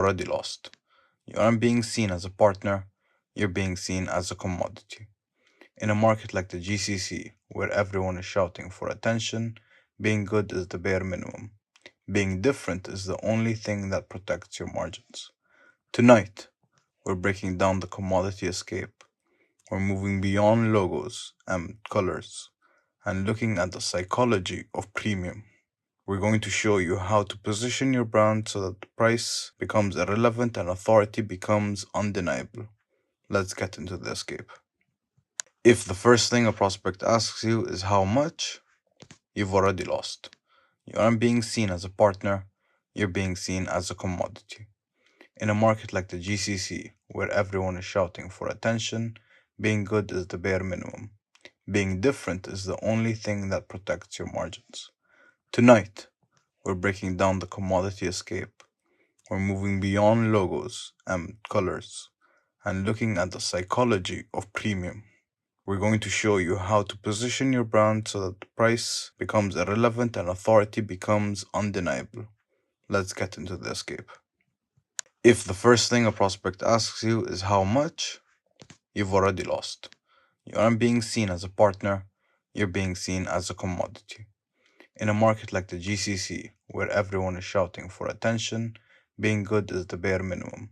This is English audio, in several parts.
already lost. You aren't being seen as a partner, you're being seen as a commodity. In a market like the GCC, where everyone is shouting for attention, being good is the bare minimum. Being different is the only thing that protects your margins. Tonight, we're breaking down the commodity escape. We're moving beyond logos and colors and looking at the psychology of premium. We're going to show you how to position your brand so that the price becomes irrelevant and authority becomes undeniable. Let's get into the escape. If the first thing a prospect asks you is how much, you've already lost. You aren't being seen as a partner, you're being seen as a commodity. In a market like the GCC, where everyone is shouting for attention, being good is the bare minimum. Being different is the only thing that protects your margins. Tonight, we're breaking down the commodity escape. We're moving beyond logos and colors and looking at the psychology of premium. We're going to show you how to position your brand so that the price becomes irrelevant and authority becomes undeniable. Let's get into the escape. If the first thing a prospect asks you is how much, you've already lost. You aren't being seen as a partner, you're being seen as a commodity. In a market like the GCC, where everyone is shouting for attention, being good is the bare minimum.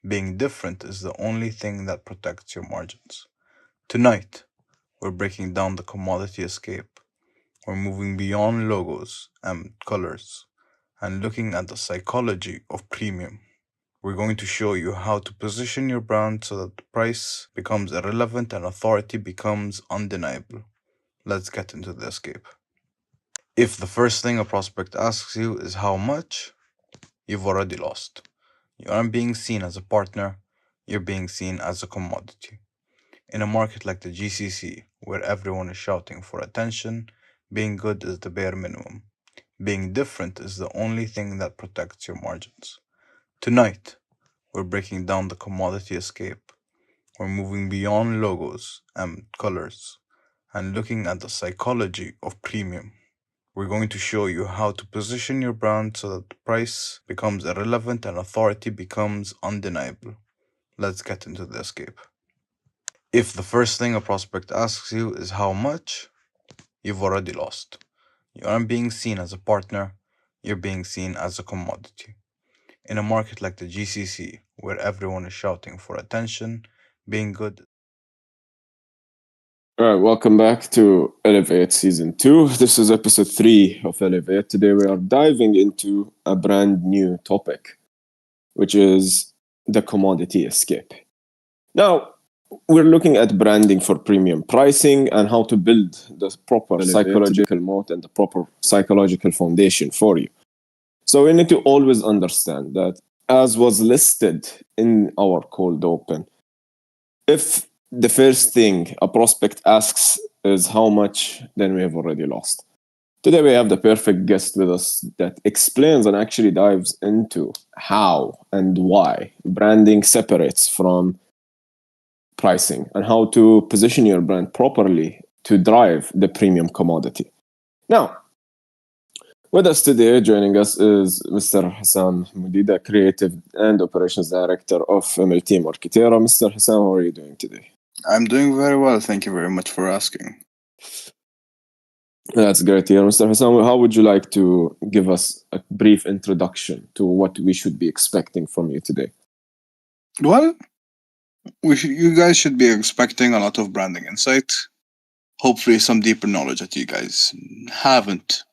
Being different is the only thing that protects your margins. Tonight, we're breaking down the commodity escape. We're moving beyond logos and colors and looking at the psychology of premium. We're going to show you how to position your brand so that the price becomes irrelevant and authority becomes undeniable. Let's get into the escape. If the first thing a prospect asks you is how much, you've already lost. You aren't being seen as a partner, you're being seen as a commodity. In a market like the GCC, where everyone is shouting for attention, being good is the bare minimum. Being different is the only thing that protects your margins. Tonight, we're breaking down the commodity escape. We're moving beyond logos and colors and looking at the psychology of premium. We're going to show you how to position your brand so that the price becomes irrelevant and authority becomes undeniable. Let's get into the escape. If the first thing a prospect asks you is how much, you've already lost. You aren't being seen as a partner, you're being seen as a commodity. In a market like the GCC, where everyone is shouting for attention, being good. All right, welcome back to Elevate Season 2. This is episode 3 of Elevate. Today we are diving into a brand new topic, which is the commodity escape. Now, we're looking at branding for premium pricing and how to build the proper psychological moat and the proper psychological foundation for you. So we need to always understand that, as was listed in our cold open, if the first thing a prospect asks is how much, then we have already lost. Today we have the perfect guest with us that explains and actually dives into how and why branding separates from pricing and how to position your brand properly to drive the premium commodity. Now, with us today, joining us is Mr. Hessam Mahmoodi, the Creative and Operations Director of MLT Marketera. Mr. Hessam, how are you doing today? I'm doing very well. Thank you very much for asking. That's great to hear. Mr. Hessam, how would you like to give us a brief introduction to what we should be expecting from you today? Well, you guys should be expecting a lot of branding insight. Hopefully some deeper knowledge that you guys haven't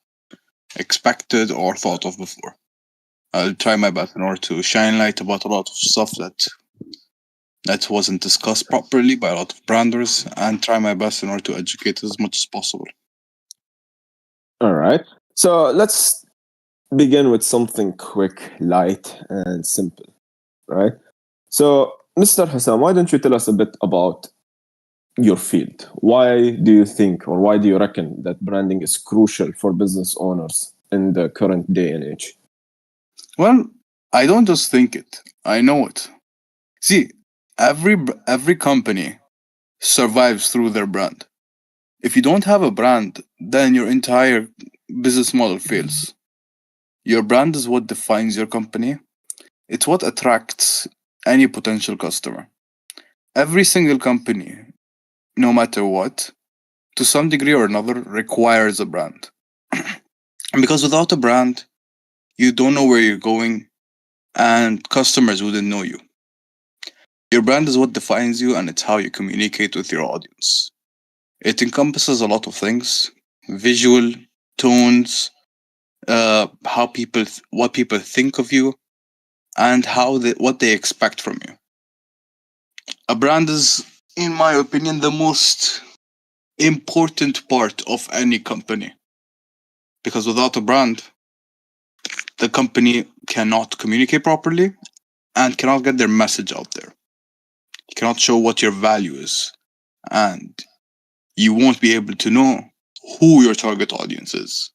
expected or thought of before. I'll try my best in order to shine light about a lot of stuff that wasn't discussed properly by a lot of branders, and try my best in order to educate as much as possible. All right. So let's begin with something quick, light, and simple, right? So, Mr. Hessam, why don't you tell us a bit about your field? Why do you think, or why do you reckon that branding is crucial for business owners in the current day and age? Well, I don't just think it. I know it. See, every company survives through their brand. If you don't have a brand, then your entire business model fails. Your brand is what defines your company. It's what attracts any potential customer. Every single company, no matter what, to some degree or another, requires a brand. And because without a brand, you don't know where you're going and customers wouldn't know you. Your brand is what defines you and it's how you communicate with your audience. It encompasses a lot of things: visual, tones, what people think of you, and what they expect from you. A brand is, in my opinion, the most important part of any company, because without a brand, the company cannot communicate properly and cannot get their message out there. You cannot show what your value is, and you won't be able to know who your target audience is.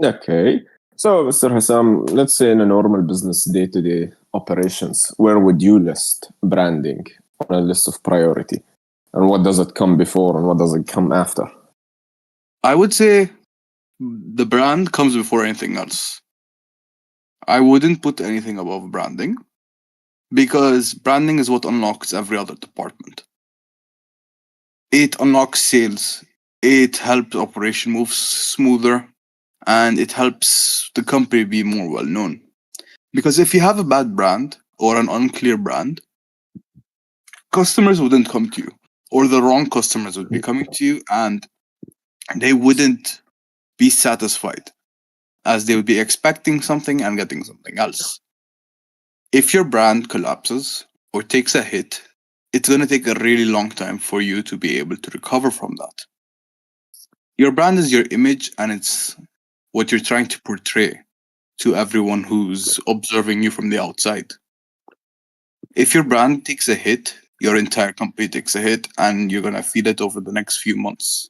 Okay. So, Mr. Hassam, let's say in a normal business day-to-day operations, where would you list branding on a list of priority? And what does it come before and what does it come after? I would say the brand comes before anything else. I wouldn't put anything above branding, because branding is what unlocks every other department. It unlocks sales, it helps operation move smoother, and it helps the company be more well known. Because if you have a bad brand or an unclear brand, customers wouldn't come to you, or the wrong customers would be coming to you, and they wouldn't be satisfied, as they would be expecting something and getting something else. If your brand collapses or takes a hit, it's going to take a really long time for you to be able to recover from that. Your brand is your image, and it's what you're trying to portray to everyone who's observing you from the outside. If your brand takes a hit, your entire company takes a hit, and you're going to feel it over the next few months.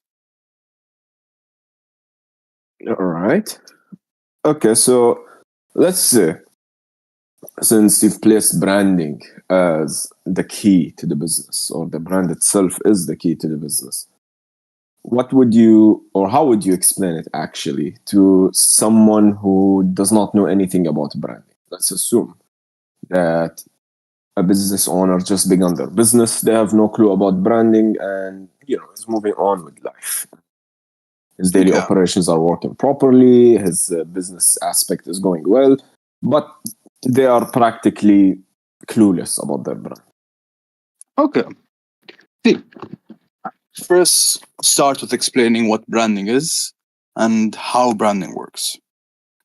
All right. Okay, so let's say, since you've placed branding as the key to the business, or the brand itself is the key to the business, what would you, or how would you explain it actually to someone who does not know anything about branding? Let's assume that a business owner just begun their business, they have no clue about branding, and is moving on with life. His daily Yeah. operations are working properly, his business aspect is going well, but they are practically clueless about their brand. Okay. See, first start with explaining what branding is and how branding works.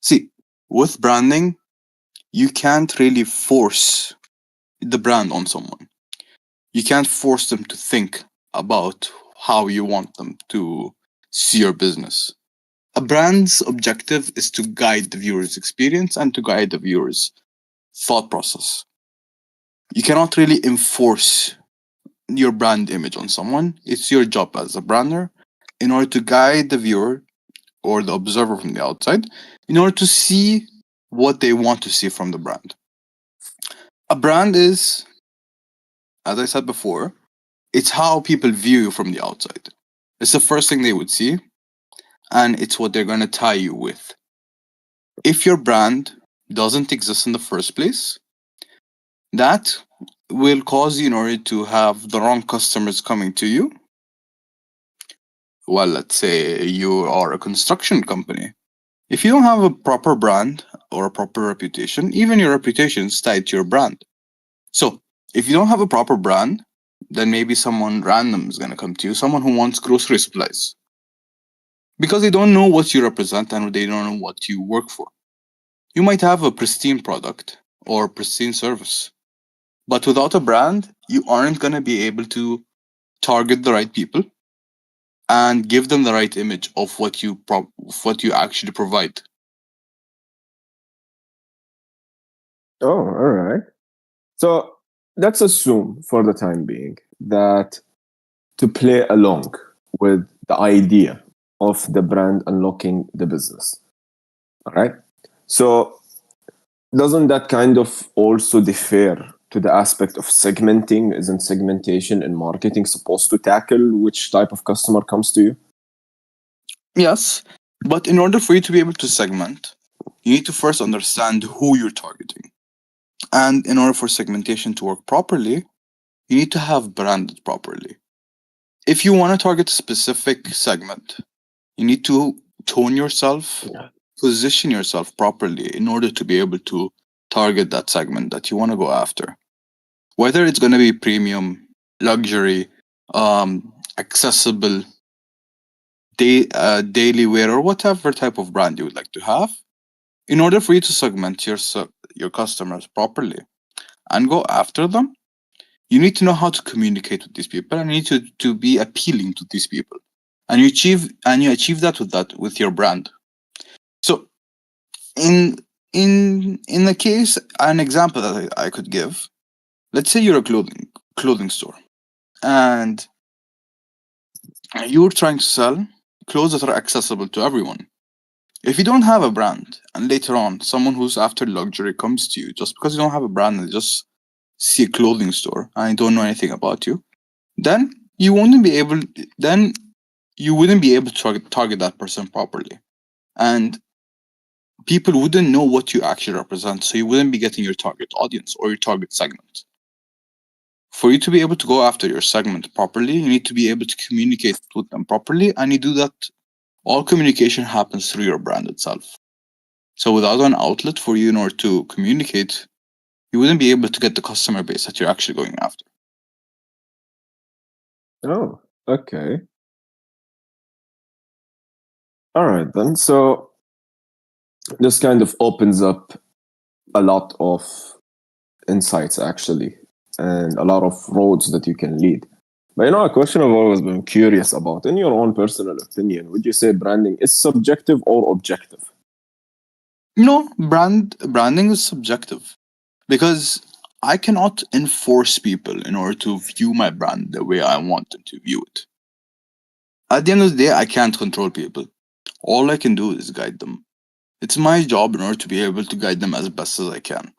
See, with branding, you can't really force the brand on someone. You can't force them to think about how you want them to see your business. A brand's objective is to guide the viewer's experience and to guide the viewer's thought process. You cannot really enforce your brand image on someone. It's your job as a brander in order to guide the viewer or the observer from the outside in order to see what they want to see from the brand. A brand is, as I said before, it's how people view you from the outside. It's the first thing they would see, and it's what they're going to tie you with. If your brand doesn't exist in the first place, that will cause you in order to have the wrong customers coming to you. Well, let's say you are a construction company. If you don't have a proper brand or a proper reputation, even your reputation is tied to your brand. So, if you don't have a proper brand, then maybe someone random is going to come to you, someone who wants grocery supplies, because they don't know what you represent and they don't know what you work for. You might have a pristine product or pristine service, but without a brand, you aren't going to be able to target the right people and give them the right image of what you actually provide. Oh, all right. So let's assume for the time being that to play along with the idea of the brand unlocking the business. All right. So doesn't that kind of also differ to the aspect of segmenting? Isn't segmentation in marketing supposed to tackle which type of customer comes to you? Yes, but in order for you to be able to segment, you need to first understand who you're targeting. And in order for segmentation to work properly, you need to have branded properly. If you want to target a specific segment, you need to tone yourself, position yourself properly in order to be able to target that segment that you want to go after. Whether it's going to be premium, luxury, accessible, daily wear, or whatever type of brand you would like to have, in order for you to segment your customers properly and go after them, you need to know how to communicate with these people, and you need to be appealing to these people. And you achieve that with your brand. So in in the case, an example that I could give, let's say you're a clothing store, and you're trying to sell clothes that are accessible to everyone. If you don't have a brand, and later on someone who's after luxury comes to you just because you don't have a brand and they just see a clothing store and don't know anything about you, then you wouldn't be able then you wouldn't be able to target that person properly. And people wouldn't know what you actually represent, so you wouldn't be getting your target audience or your target segment. For you to be able to go after your segment properly, you need to be able to communicate with them properly, and you do that. All communication happens through your brand itself. So without an outlet for you in order to communicate, you wouldn't be able to get the customer base that you're actually going after. Oh, okay. All right, then. So this kind of opens up a lot of insights, actually, and a lot of roads that you can lead. But a question I've always been curious about, in your own personal opinion, would you say branding is subjective or objective? No, branding is subjective because I cannot enforce people in order to view my brand the way I want them to view it. At the end of the day, I can't control people. All I can do is guide them. It's my job in order to be able to guide them as best as I can.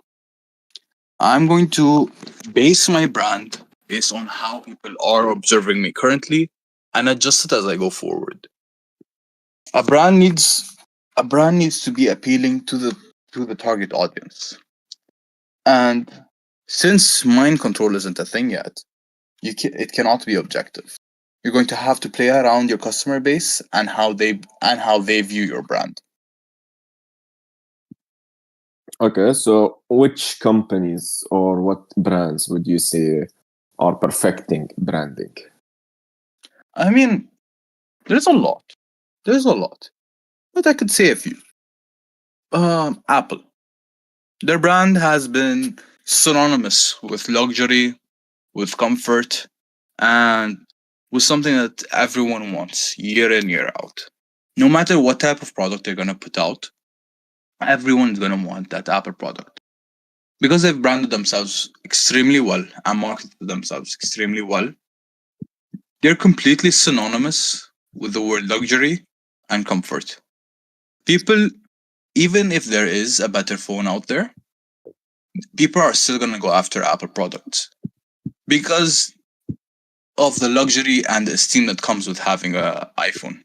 I'm going to base my brand based on how people are observing me currently and adjust it as I go forward. A brand needs a brand needs to be appealing to the target audience. And since mind control isn't a thing yet, it cannot be objective. You're going to have to play around your customer base and how they view your brand. Okay, so which companies or what brands would you say are perfecting branding? I mean, there's a lot. There's a lot. But I could say a few. Apple. Their brand has been synonymous with luxury, with comfort, and with something that everyone wants year in, year out. No matter what type of product they're going to put out, everyone's going to want that Apple product because they've branded themselves extremely well and marketed themselves extremely well. They're completely synonymous with the word luxury and comfort. People, even if there is a better phone out there, people are still going to go after Apple products because of the luxury and the esteem that comes with having an iPhone.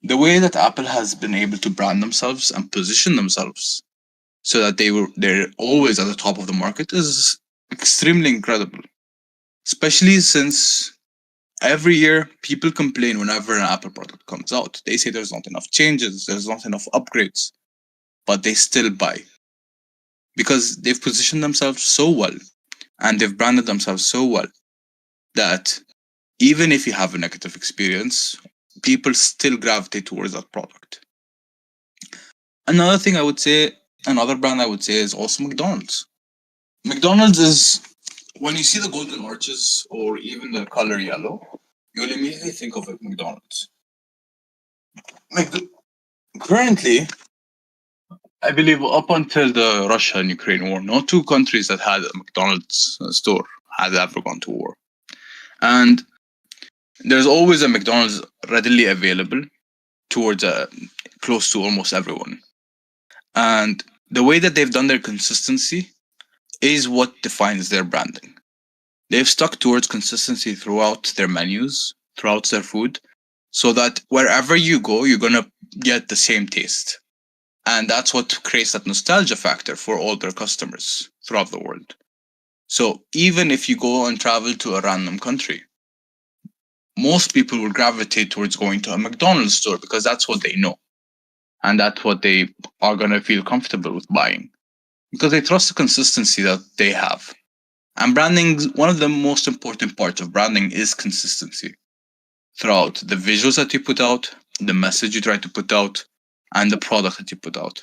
The way that Apple has been able to brand themselves and position themselves so that they're always at the top of the market is extremely incredible. Especially since every year people complain whenever an Apple product comes out. They say there's not enough changes, there's not enough upgrades, but they still buy because they've positioned themselves so well and they've branded themselves so well that even if you have a negative experience, people still gravitate towards that product. Another thing I would say, another brand I would say is also McDonald's. McDonald's is, when you see the golden arches or even the color yellow, you'll immediately think of it McDonald's. Currently, I believe up until the Russia and Ukraine war, no two countries that had a McDonald's store had ever gone to war. And there's always a McDonald's readily available towards close to almost everyone. And the way that they've done their consistency is what defines their branding. They've stuck towards consistency throughout their menus, throughout their food, so that wherever you go, you're going to get the same taste. And that's what creates that nostalgia factor for all their customers throughout the world. So even if you go and travel to a random country, most people will gravitate towards going to a McDonald's store because that's what they know. And that's what they are going to feel comfortable with buying because they trust the consistency that they have. And branding, one of the most important parts of branding is consistency throughout the visuals that you put out, the message you try to put out, and the product that you put out.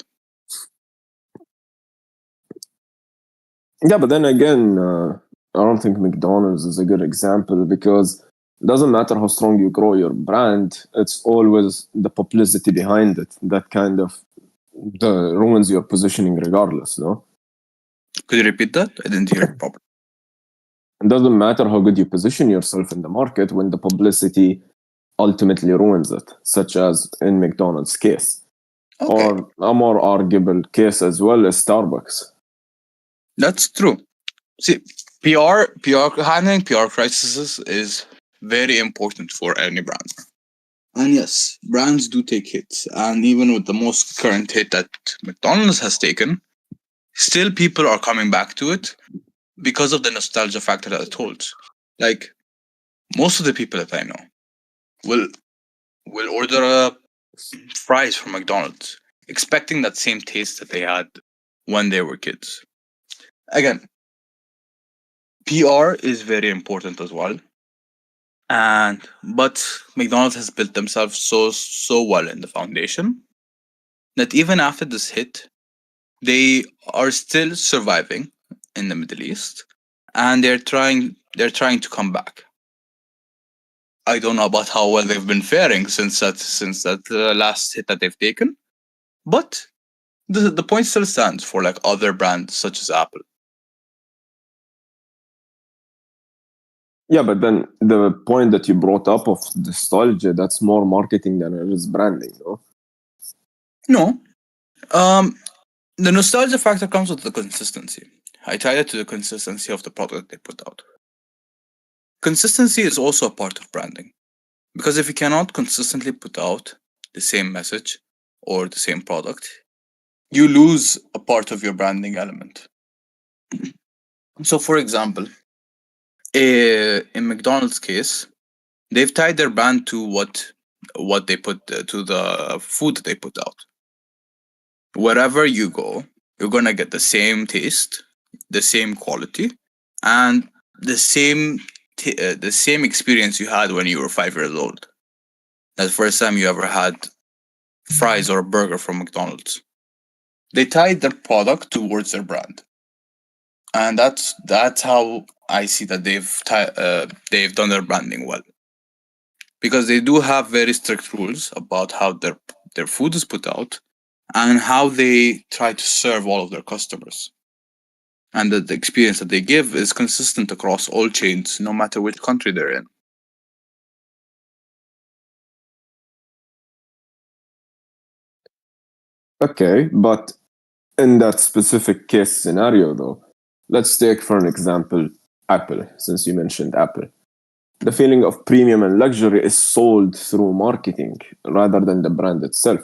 Yeah, but then again, I don't think McDonald's is a good example because it doesn't matter how strong you grow your brand, it's always the publicity behind it that kind of ruins your positioning regardless, no? Could you repeat that? I didn't hear it properly. It doesn't matter how good you position yourself in the market when the publicity ultimately ruins it, such as in McDonald's case. Okay. Or a more arguable case as well is Starbucks. That's true. See, handling PR crises is very important for any brand. And yes, brands do take hits. And even with the most current hit that McDonald's has taken, still people are coming back to it because of the nostalgia factor that it holds. Like, most of the people that I know will order fries from McDonald's, expecting that same taste that they had when they were kids. Again, PR is very important as well. But McDonald's has built themselves so well in the foundation that even after this hit, they are still surviving in the Middle East, and they're trying to come back. I don't know about how well they've been faring since that last hit that they've taken, but the point still stands for like other brands such as Apple. Yeah, but then the point that you brought up of nostalgia, that's more marketing than it is branding, no? No, the nostalgia factor comes with the consistency. I tie it to the consistency of the product they put out. Consistency is also a part of branding. Because if you cannot consistently put out the same message or the same product, you lose a part of your branding element. So, for example, in McDonald's case, they've tied their brand to what they put to the food that they put out. Wherever you go, you're gonna get the same taste, the same quality, and the same experience you had when you were 5 years old. That's the first time you ever had fries or a burger from McDonald's. They tied their product towards their brand, and that's how I see that they've done their branding well, because they do have very strict rules about how their food is put out and how they try to serve all of their customers, and that the experience that they give is consistent across all chains, no matter which country they're in. Okay, but in that specific case scenario, though, let's take for an example Apple, since you mentioned Apple. The feeling of premium and luxury is sold through marketing rather than the brand itself.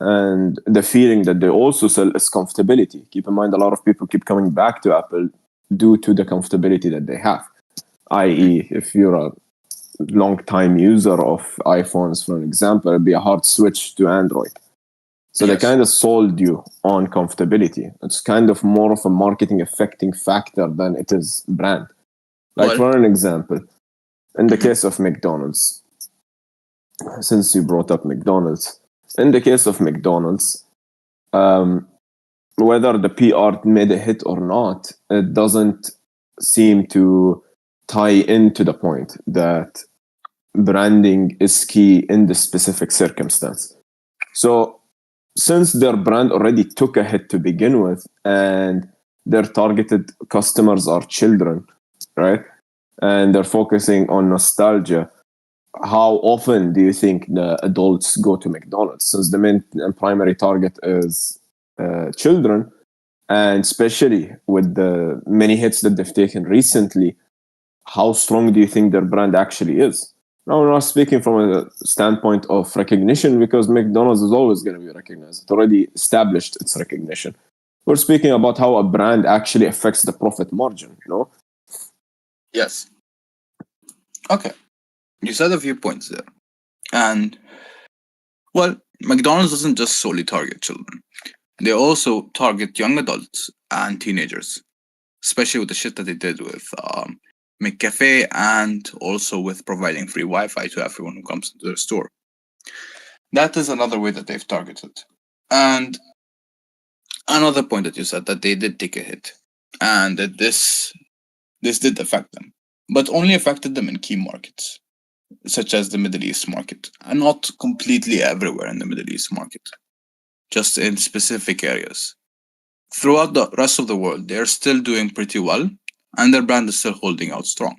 And the feeling that they also sell is comfortability. Keep in mind, a lot of people keep coming back to Apple due to the comfortability that they have. I.e., if you're a long-time user of iPhones, for an example, it'd be a hard switch to Android. So Yes. they kind of sold you on comfortability. It's kind of more of a marketing affecting factor than it is brand. Like, Well, for an example, in the case of McDonald's, since you brought up McDonald's, in the case of McDonald's, whether the PR made a hit or not, it doesn't seem to tie into the point that branding is key in this specific circumstance. So since their brand already took a hit to begin with and their targeted customers are children, right? And they're focusing on nostalgia, how often do you think the adults go to McDonald's, since the main and primary target is children, and especially with the many hits that they've taken recently, how strong do you think their brand actually is? No, we're not speaking from a standpoint of recognition because McDonald's is always going to be recognized. It already established its recognition. We're speaking about how a brand actually affects the profit margin, you know? Yes. Okay. You said a few points there. And, well, McDonald's doesn't just solely target children, they also target young adults and teenagers, especially with the shit that they did with McCafe and also with providing free Wi Fi to everyone who comes into their store. That is another way that they've targeted. And another point that you said that they did take a hit and that this did affect them, but only affected them in key markets such as the Middle East market, and not completely everywhere in the Middle East market, just in specific areas. Throughout the rest of the world, they're still doing pretty well, and their brand is still holding out strong.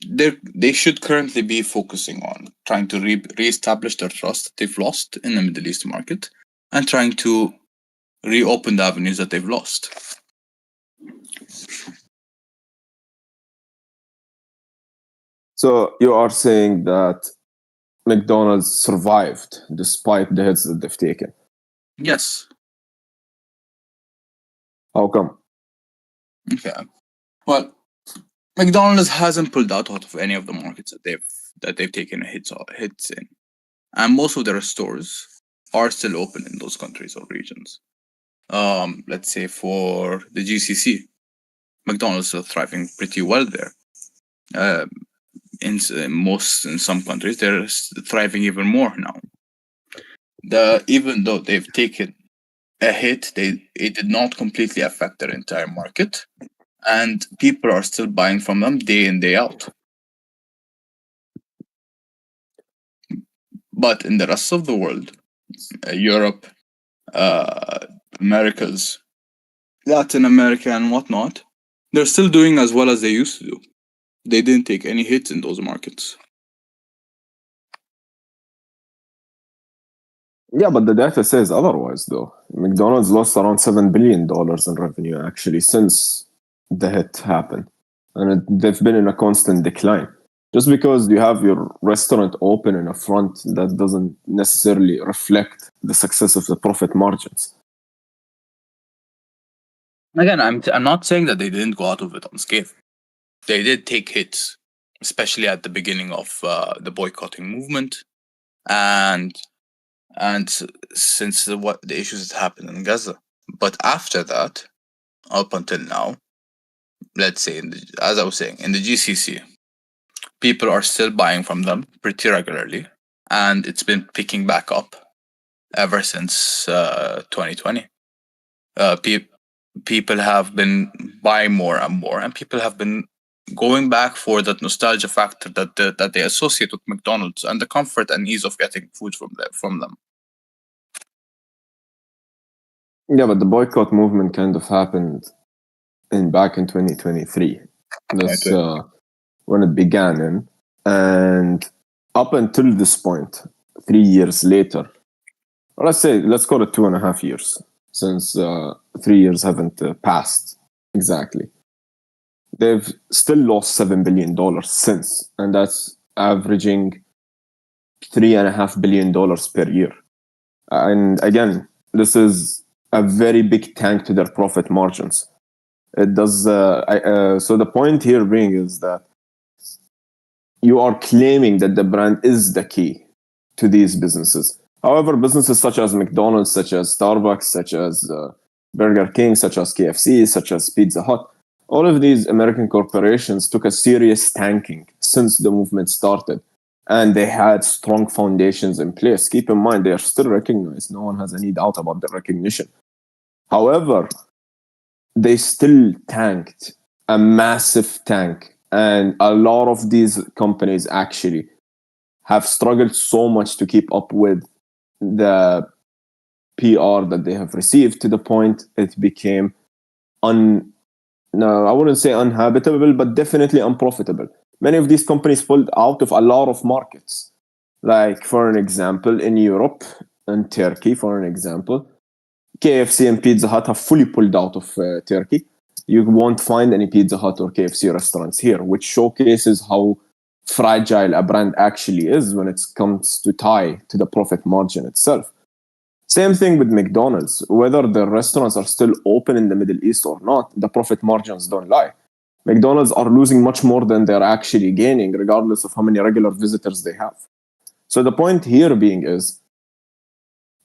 They should currently be focusing on trying to reestablish their trust that they've lost in the Middle East market, and trying to reopen the avenues that they've lost. So you are saying that McDonald's survived despite the hits that they've taken. Yes. How come? Okay. Well, McDonald's hasn't pulled out of any of the markets that they've taken hits in, and most of their stores are still open in those countries or regions. Let's say for the GCC, McDonald's is still thriving pretty well there. In some countries, they're thriving even more now. Even though they've taken a hit, it did not completely affect their entire market, and people are still buying from them day in, day out. But in the rest of the world, Europe, Americas, Latin America, and whatnot, they're still doing as well as they used to do. They didn't take any hits in those markets. Yeah, but the data says otherwise, though. McDonald's lost around $7 billion in revenue, actually, since the hit happened. And they've been in a constant decline. Just because you have your restaurant open in a front, that doesn't necessarily reflect the success of the profit margins. Again, I'm not saying that they didn't go out of it unscathed. They did take hits, especially at the beginning of the boycotting movement, and since the issues that happened in Gaza. But after that, up until now, let's say as I was saying, in the GCC, people are still buying from them pretty regularly, and it's been picking back up ever since 2020. People have been buying more and more, and people have been going back for that nostalgia factor that they associate with McDonald's and the comfort and ease of getting food from them. Yeah, but the boycott movement kind of happened back in 2023. That's when it began, and up until this point, 3 years later, or let's call it 2.5 years, since 3 years haven't passed exactly. They've still lost $7 billion since, and that's averaging $3.5 billion per year. And again, this is a very big tank to their profit margins. It does. So the point here being is that you are claiming that the brand is the key to these businesses. However, businesses such as McDonald's, such as Starbucks, such as Burger King, such as KFC, such as Pizza Hut, all of these American corporations took a serious tanking since the movement started, and they had strong foundations in place. Keep in mind, they are still recognized. No one has any doubt about their recognition. However, they still tanked, a massive tank, and a lot of these companies actually have struggled so much to keep up with the PR that they have received, to the point it became no, I wouldn't say uninhabitable, but definitely unprofitable. Many of these companies pulled out of a lot of markets. Like, for an example, in Europe and Turkey, for an example, KFC and Pizza Hut have fully pulled out of Turkey. You won't find any Pizza Hut or KFC restaurants here, which showcases how fragile a brand actually is when it comes to tie to the profit margin itself. Same thing with McDonald's. Whether the restaurants are still open in the Middle East or not, the profit margins don't lie. McDonald's are losing much more than they're actually gaining, regardless of how many regular visitors they have. So the point here being is,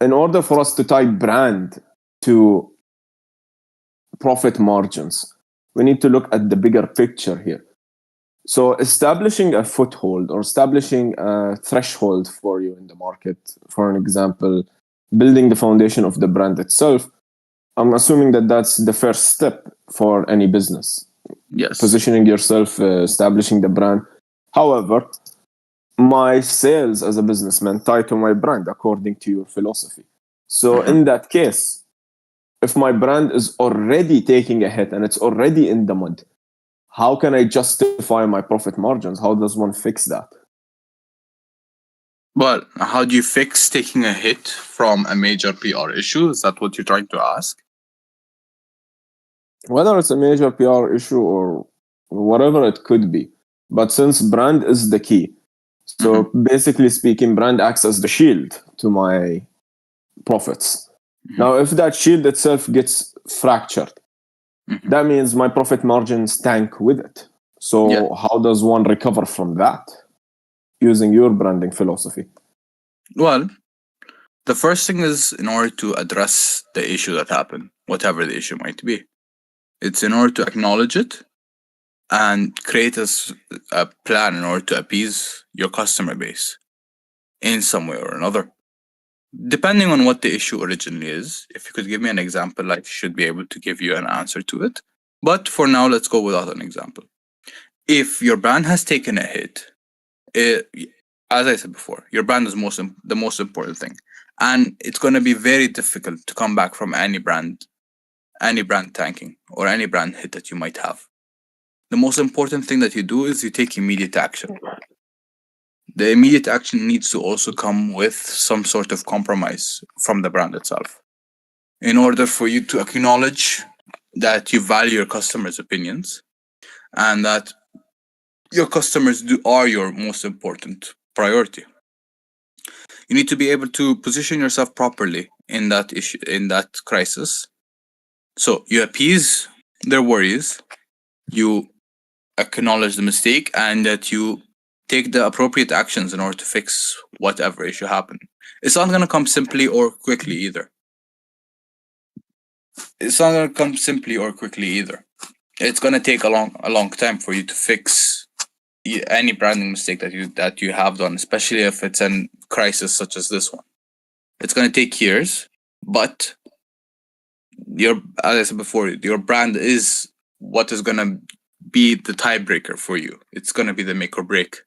in order for us to tie brand to profit margins, we need to look at the bigger picture here. So establishing a foothold or establishing a threshold for you in the market, for an example, building the foundation of the brand itself, I'm assuming that that's the first step for any business. Yes. Positioning yourself, establishing the brand. However, my sales as a businessman tie to my brand according to your philosophy. So in that case, if my brand is already taking a hit and it's already in the mud, how can I justify my profit margins? How does one fix that? Well, how do you fix taking a hit from a major PR issue? Is that what you're trying to ask? Whether it's a major PR issue or whatever it could be. But since brand is the key, so basically speaking, brand acts as the shield to my profits. Now, if that shield itself gets fractured, that means my profit margins tank with it. So how does one recover from that using your branding philosophy? Well, the first thing is, in order to address the issue that happened, whatever the issue might be, it's in order to acknowledge it and create a plan in order to appease your customer base in some way or another. Depending on what the issue originally is, if you could give me an example, I should be able to give you an answer to it. But for now, let's go without an example. If your brand has taken a hit, as I said before, your brand is the most important thing. And it's going to be very difficult to come back from any brand tanking or any brand hit that you might have. The most important thing that you do is you take immediate action. The immediate action needs to also come with some sort of compromise from the brand itself. In order for you to acknowledge that you value your customers' opinions and that your customers are your most important priority. You need to be able to position yourself properly in that issue, in that crisis. So you appease their worries, you acknowledge the mistake, and that you take the appropriate actions in order to fix whatever issue happened. It's not going to come simply or quickly either. It's going to take a long time for you to fix any branding mistake that you have done, especially if it's a crisis such as this one. It's going to take years, but as I said before, your brand is what is going to be the tiebreaker for you. It's going to be the make or break.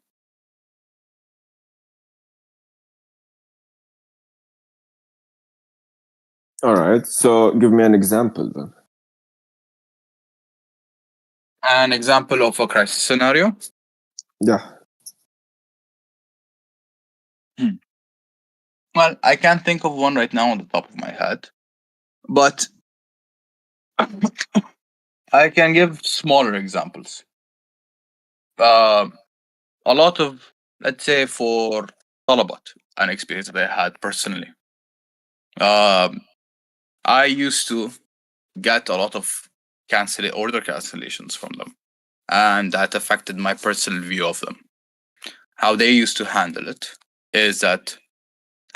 All right. So give me an example then. An example of a crisis scenario? Yeah. Well, I can't think of one right now on the top of my head, but I can give smaller examples. A lot of, let's say, for Talabat, an experience that I had personally. I used to get a lot of order cancellations from them, and that affected my personal view of them. How they used to handle it is that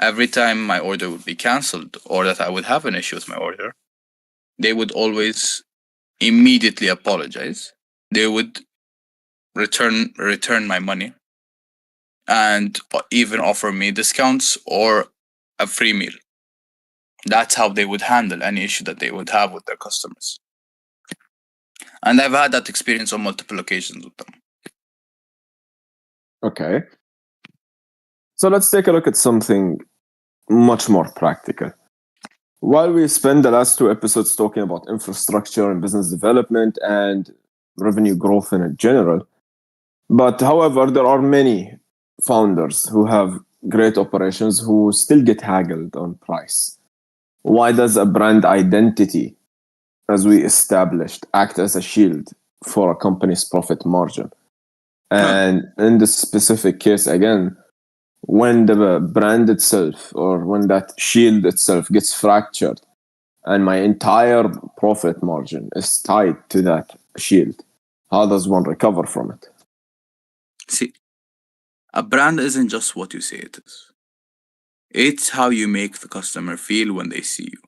every time my order would be cancelled or that I would have an issue with my order, they would always immediately apologize. They would return my money and even offer me discounts or a free meal. That's how they would handle any issue that they would have with their customers. And I've had that experience on multiple occasions with them. Okay. So let's take a look at something much more practical. While we spend the last 2 episodes talking about infrastructure and business development and revenue growth in general, but however, there are many founders who have great operations who still get haggled on price. Why does a brand identity, as we established, act as a shield for a company's profit margin? And in this specific case, again, when the brand itself or when that shield itself gets fractured and my entire profit margin is tied to that shield, how does one recover from it? See, a brand isn't just what you say it is. It's how you make the customer feel when they see you.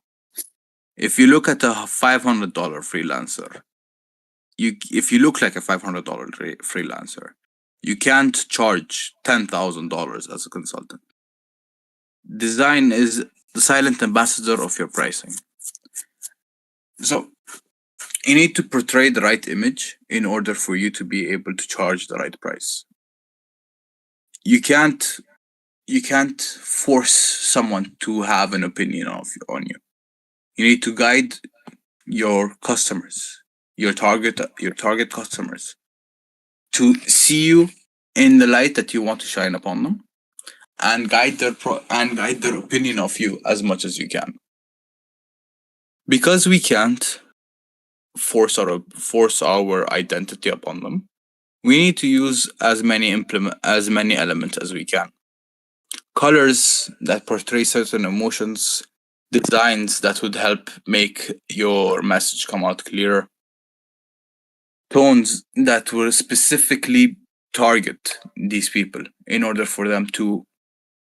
If you look at a $500 freelancer, if you look like a $500 freelancer, you can't charge $10,000 as a consultant. Design is the silent ambassador of your pricing. So you need to portray the right image in order for you to be able to charge the right price. You can't force someone to have an opinion on you. You need to guide your customers, your target customers, to see you in the light that you want to shine upon them, and guide their opinion of you as much as you can. Because we can't force our identity upon them, we need to use as many elements as we can. Colors that portray certain emotions, designs that would help make your message come out clearer, tones that will specifically target these people in order for them to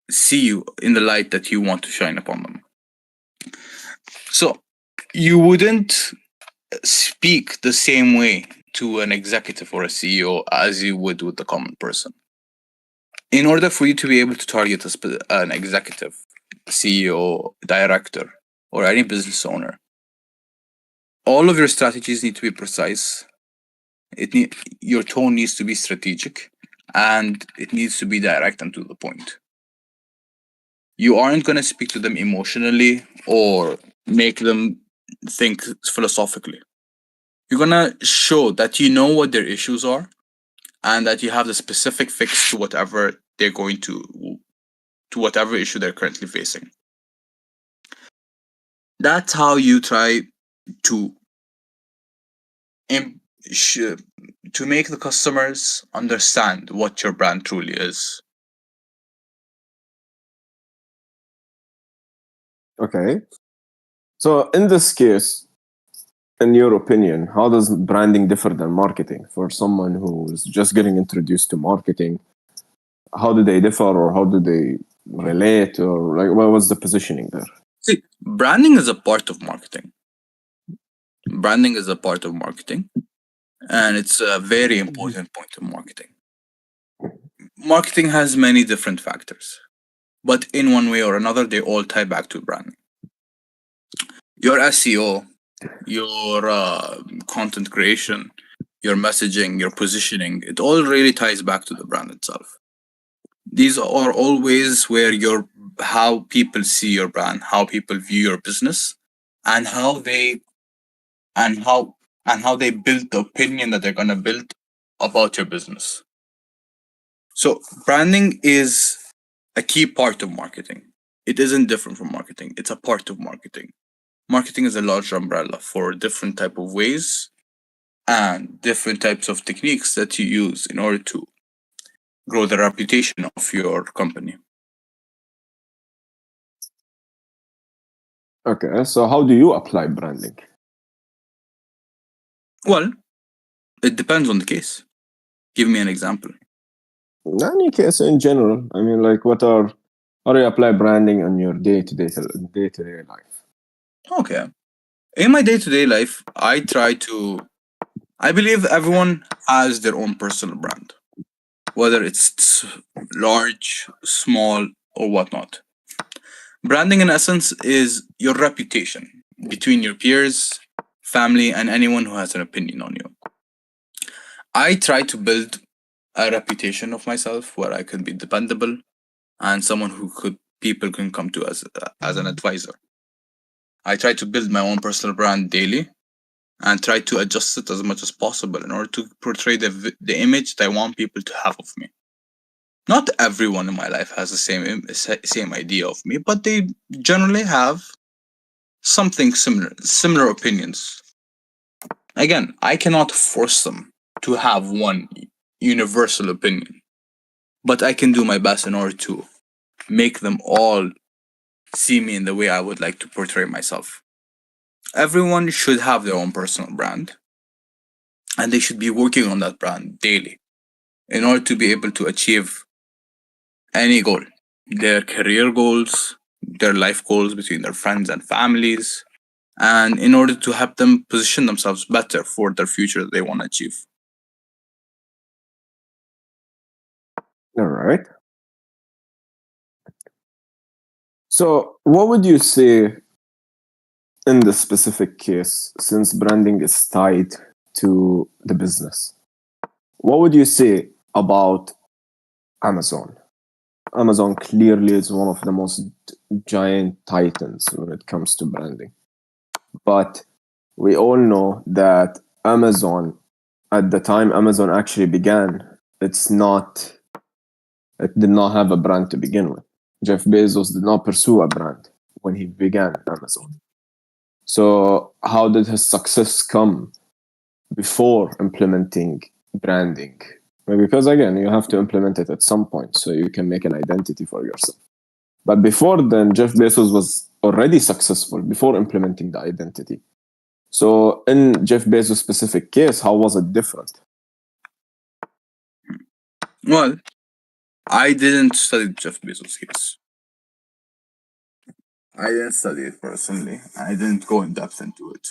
see you in the light that you want to shine upon them. So you wouldn't speak the same way to an executive or a CEO as you would with the common person. In order for you to be able to target an executive, CEO, director, or any business owner, all of your strategies need to be precise. Your tone needs to be strategic, and it needs to be direct and to the point. You aren't going to speak to them emotionally or make them think philosophically. You're going to show that you know what their issues are and that you have the specific fix to whatever whatever issue they're currently facing. That's how you try to make the customers understand what your brand truly is. Okay. So in this case, in your opinion, how does branding differ than marketing? For someone who is just getting introduced to marketing, how do they differ, or how do they relate, or like what was the positioning there? See, branding is a part of marketing. Branding is a part of marketing, and it's a very important point of marketing. Marketing has many different factors, but in one way or another, they all tie back to branding. Your SEO, your content creation, your messaging, your positioning, it all really ties back to the brand itself. These are all ways where how people see your brand, how people view your business, and how they build the opinion that they're going to build about your business. So branding is a key part of marketing. It isn't different from marketing. It's a part of marketing. Marketing is a large umbrella for different type of ways and different types of techniques that you use in order to grow the reputation of your company. Okay, so how do you apply branding? Well, it depends on the case. Give me an example. In any case, in general, I mean, like, how do you apply branding on your day-to-day life? Okay. In my day-to-day life, I believe everyone has their own personal brand, whether it's large, small, or whatnot. Branding, in essence, is your reputation between your peers, family, and anyone who has an opinion on you. I try to build a reputation of myself where I can be dependable and someone who people can come to as an advisor. I try to build my own personal brand daily and try to adjust it as much as possible in order to portray the image that I want people to have of me. Not everyone in my life has the same idea of me, but they generally have something similar opinions. Again, I cannot force them to have one universal opinion, but I can do my best in order to make them all see me in the way I would like to portray myself. Everyone should have their own personal brand, and they should be working on that brand daily in order to be able to achieve any goal, their career goals, their life goals between their friends and families, and in order to help them position themselves better for their future that they want to achieve. All right. So, what would you say in this specific case, since branding is tied to the business? What would you say about Amazon? Amazon clearly is one of the most giant titans when it comes to branding. But we all know that Amazon, at the time Amazon actually began, it did not have a brand to begin with. Jeff Bezos did not pursue a brand when he began Amazon. So how did his success come before implementing branding? Because again, you have to implement it at some point so you can make an identity for yourself. But before then, Jeff Bezos was already successful before implementing the identity. So in Jeff Bezos' specific case, how was it different? Well, I didn't study Jeff Bezos' case. I didn't study it personally. I didn't go in depth into it.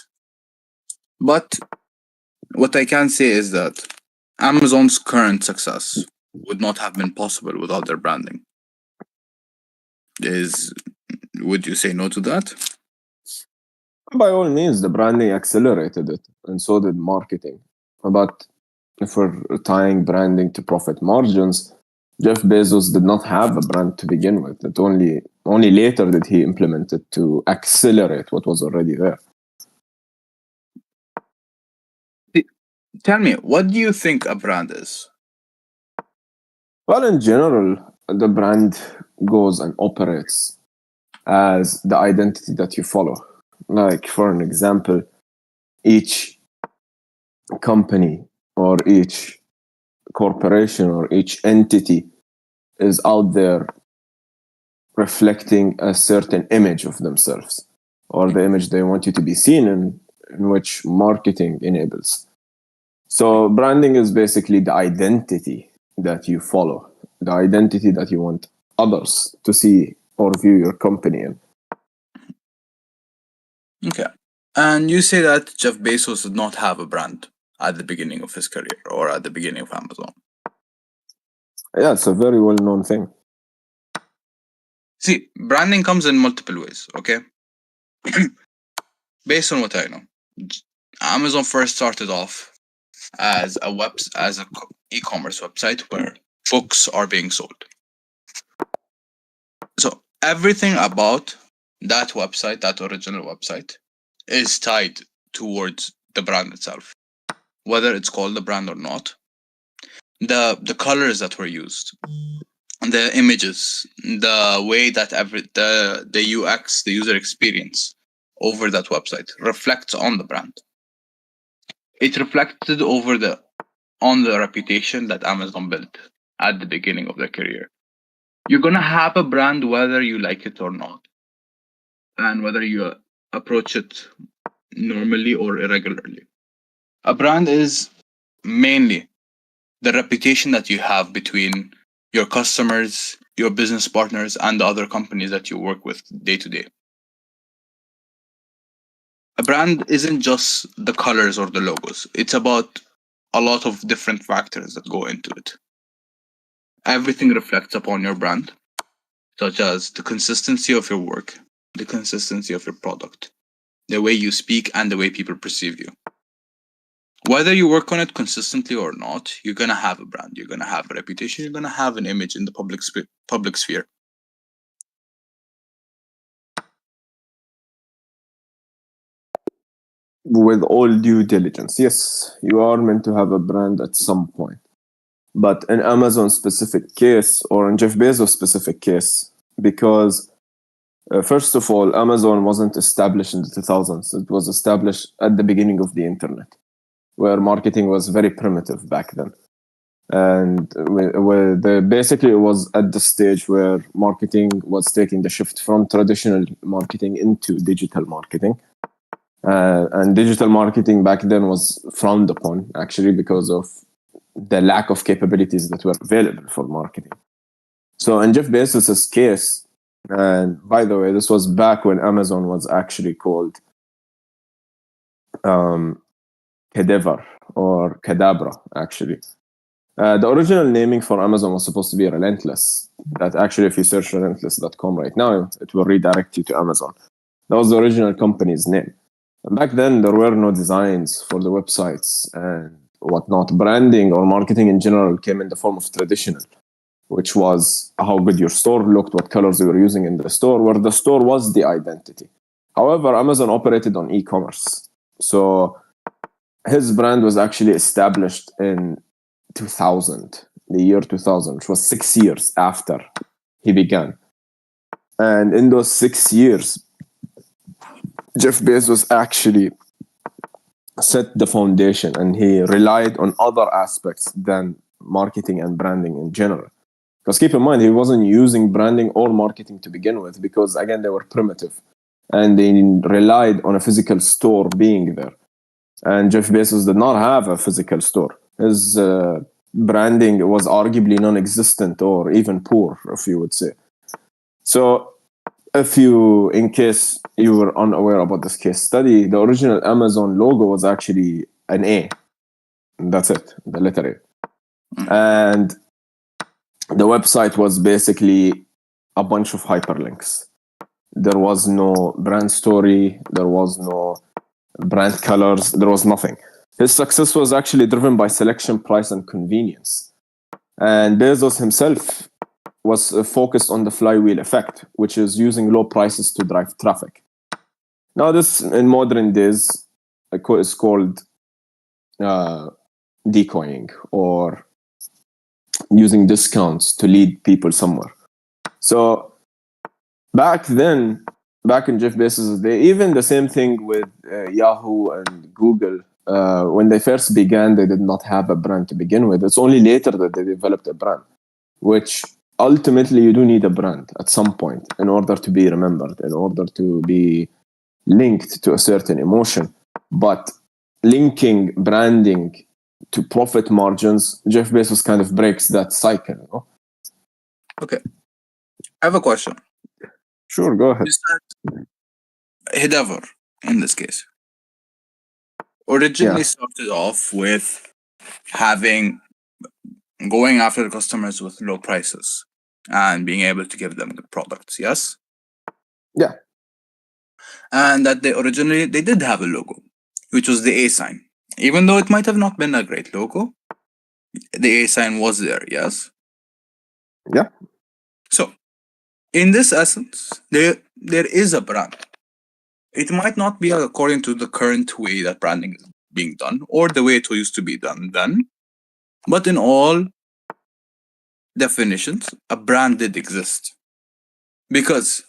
But what I can say is that Amazon's current success would not have been possible without their branding. Would you say no to that? By all means, the branding accelerated it, and so did marketing. But if we're tying branding to profit margins, Jeff Bezos did not have a brand to begin with. It only later did he implement it to accelerate what was already there. Tell me, what do you think a brand is? Well, in general, the brand goes and operates as the identity that you follow. Like, for an example, each company or each corporation or each entity is out there reflecting a certain image of themselves or the image they want you to be seen in which marketing enables. So branding is basically the identity that you follow, the identity that you want others to see or view your company in. Okay. And you say that Jeff Bezos did not have a brand at the beginning of his career or at the beginning of Amazon. Yeah, it's a very well-known thing. See, branding comes in multiple ways, okay? Based on what I know, Amazon first started off as a e-commerce website where books are being sold. So everything about that website, that original website, is tied towards the brand itself, whether it's called the brand or not. The colors that were used, the images, the way that the UX, the user experience over that website reflects on the brand. It reflected on the reputation that Amazon built at the beginning of their career. You're gonna have a brand whether you like it or not, and whether you approach it normally or irregularly. A brand is mainly the reputation that you have between your customers, your business partners, and the other companies that you work with day to day. A brand isn't just the colors or the logos. It's about a lot of different factors that go into it. Everything reflects upon your brand, such as the consistency of your work, the consistency of your product, the way you speak, and the way people perceive you. Whether you work on it consistently or not, you're going to have a brand, you're going to have a reputation, you're going to have an image in the public sphere. With all due diligence, yes, you are meant to have a brand at some point. But in Amazon's specific case, or in Jeff Bezos' specific case, because first of all, Amazon wasn't established in the 2000s. It was established at the beginning of the internet, where marketing was very primitive back then. And basically, it was at the stage where marketing was taking the shift from traditional marketing into digital marketing. And digital marketing back then was frowned upon, actually, because of the lack of capabilities that were available for marketing. So in Jeff Bezos' case, and by the way, this was back when Amazon was actually called Cadaver or Cadabra, actually. The original naming for Amazon was supposed to be Relentless. That actually, if you search relentless.com right now, it will redirect you to Amazon. That was the original company's name. And back then, there were no designs for the websites and whatnot. Branding or marketing in general came in the form of traditional, which was how good your store looked, what colors you were using in the store, where the store was the identity. However, Amazon operated on e-commerce. So his brand was actually established in 2000, the year 2000, which was 6 years after he began. And in those 6 years, Jeff Bezos actually set the foundation, and he relied on other aspects than marketing and branding in general. Because keep in mind, he wasn't using branding or marketing to begin with, because again, they were primitive and they relied on a physical store being there. And Jeff Bezos did not have a physical store. His branding was arguably non-existent or even poor, if you would say. So in case you were unaware about this case study, the original Amazon logo was actually an A. That's it, the letter A. And the website was basically a bunch of hyperlinks. There was no brand story. There was no brand colors. There was nothing. His success was actually driven by selection, price, and convenience. And Bezos himself was focused on the flywheel effect, which is using low prices to drive traffic. Now, this in modern days is called decoying, or using discounts to lead people somewhere. So back then, back in Jeff Bezos' day, even the same thing with Yahoo and Google. When they first began, they did not have a brand to begin with. It's only later that they developed a brand, which ultimately you do need a brand at some point in order to be remembered, in order to be linked to a certain emotion. But linking branding to profit margins, Jeff Bezos kind of breaks that cycle. You know? Okay. I have a question. Sure, go ahead. You said Hidaver in this case originally started off with going after the customers with low prices and being able to give them good products, yes? Yeah. And that they did have a logo, which was the A sign. Even though it might have not been a great logo, the A sign was there, yes? Yeah. So, in this essence, there is a brand. It might not be according to the current way that branding is being done or the way it used to be done then, but in all definitions, a brand did exist. Because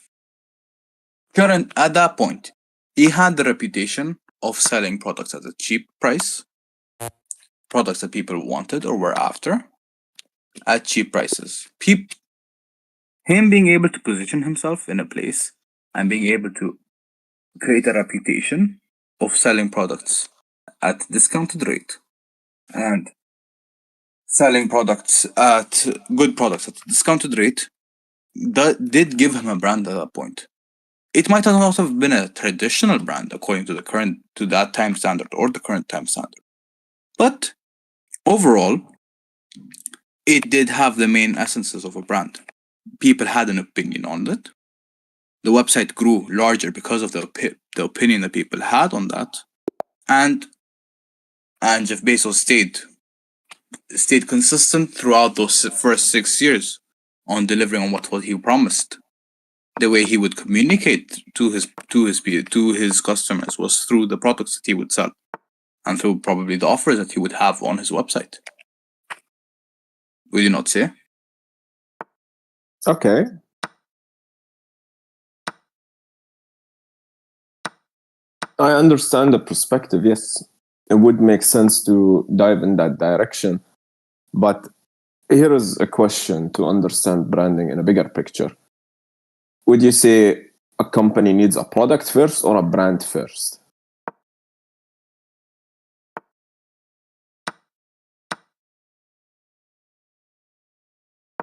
at that point, he had the reputation of selling products at a cheap price, products that people wanted or were after, at cheap prices. Him being able to position himself in a place and being able to create a reputation of selling products at discounted rate and selling products at good products at discounted rate, that did give him a brand at that point. It might not have been a traditional brand according to that time standard or the current time standard, but overall, it did have the main essences of a brand. People had an opinion on it. The website grew larger because of the opinion that people had on that, and Jeff Bezos stayed consistent throughout those first 6 years on delivering on what he promised. The way he would communicate to his customers was through the products that he would sell and through probably the offers that he would have on his website. Would you not say? Okay. I understand the perspective, yes. It would make sense to dive in that direction. But here is a question to understand branding in a bigger picture. Would you say a company needs a product first or a brand first?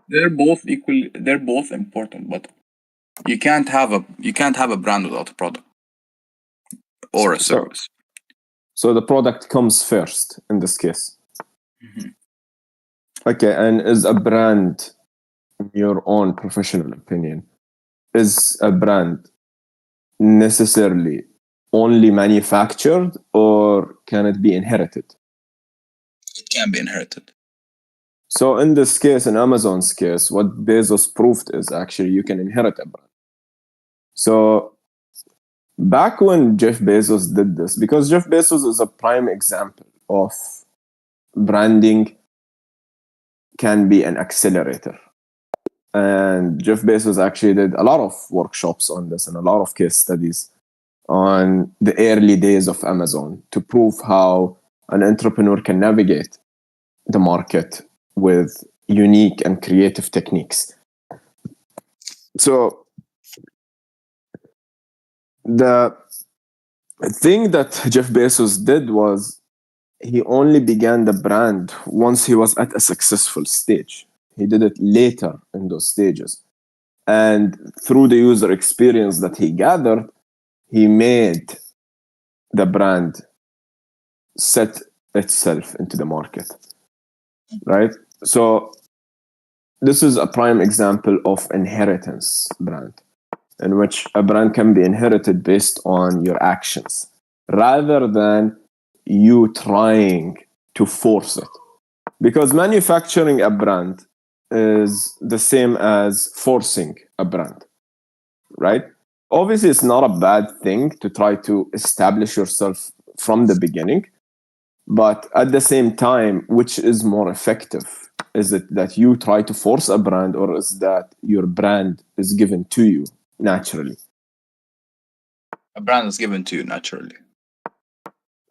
They're both important, but you can't have a brand without a product or a So, service. so the product comes first in this case. Mhm. Okay, and is a brand, in your own professional opinion, is a brand necessarily only manufactured or can it be inherited? It can be inherited. So in this case, in Amazon's case, what Bezos proved is actually you can inherit a brand. So back when Jeff Bezos did this, because Jeff Bezos is a prime example of branding can be an accelerator. And Jeff Bezos actually did a lot of workshops on this and a lot of case studies on the early days of Amazon to prove how an entrepreneur can navigate the market with unique and creative techniques. So the thing that Jeff Bezos did was he only began the brand once he was at a successful stage. He did it later in those stages. And through the user experience that he gathered, he made the brand set itself into the market. Right? So this is a prime example of inheritance brand, in which a brand can be inherited based on your actions rather than you trying to force it. Because manufacturing a brand is the same as forcing a brand, right? Obviously, it's not a bad thing to try to establish yourself from the beginning, but at the same time, which is more effective? Is it that you try to force a brand, or is that your brand is given to you naturally? A brand is given to you naturally.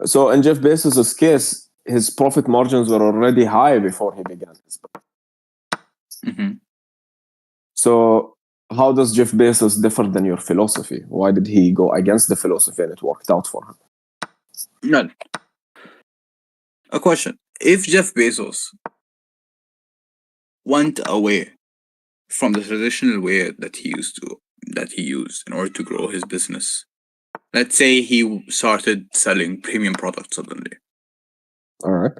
So in Jeff Bezos' case, his profit margins were already high before he began his brand. Mm-hmm. So how does Jeff Bezos differ than your philosophy? Why did he go against the philosophy and it worked out for him? None. A question. If Jeff Bezos went away from the traditional way that he used in order to grow his business, let's say he started selling premium products suddenly, All right.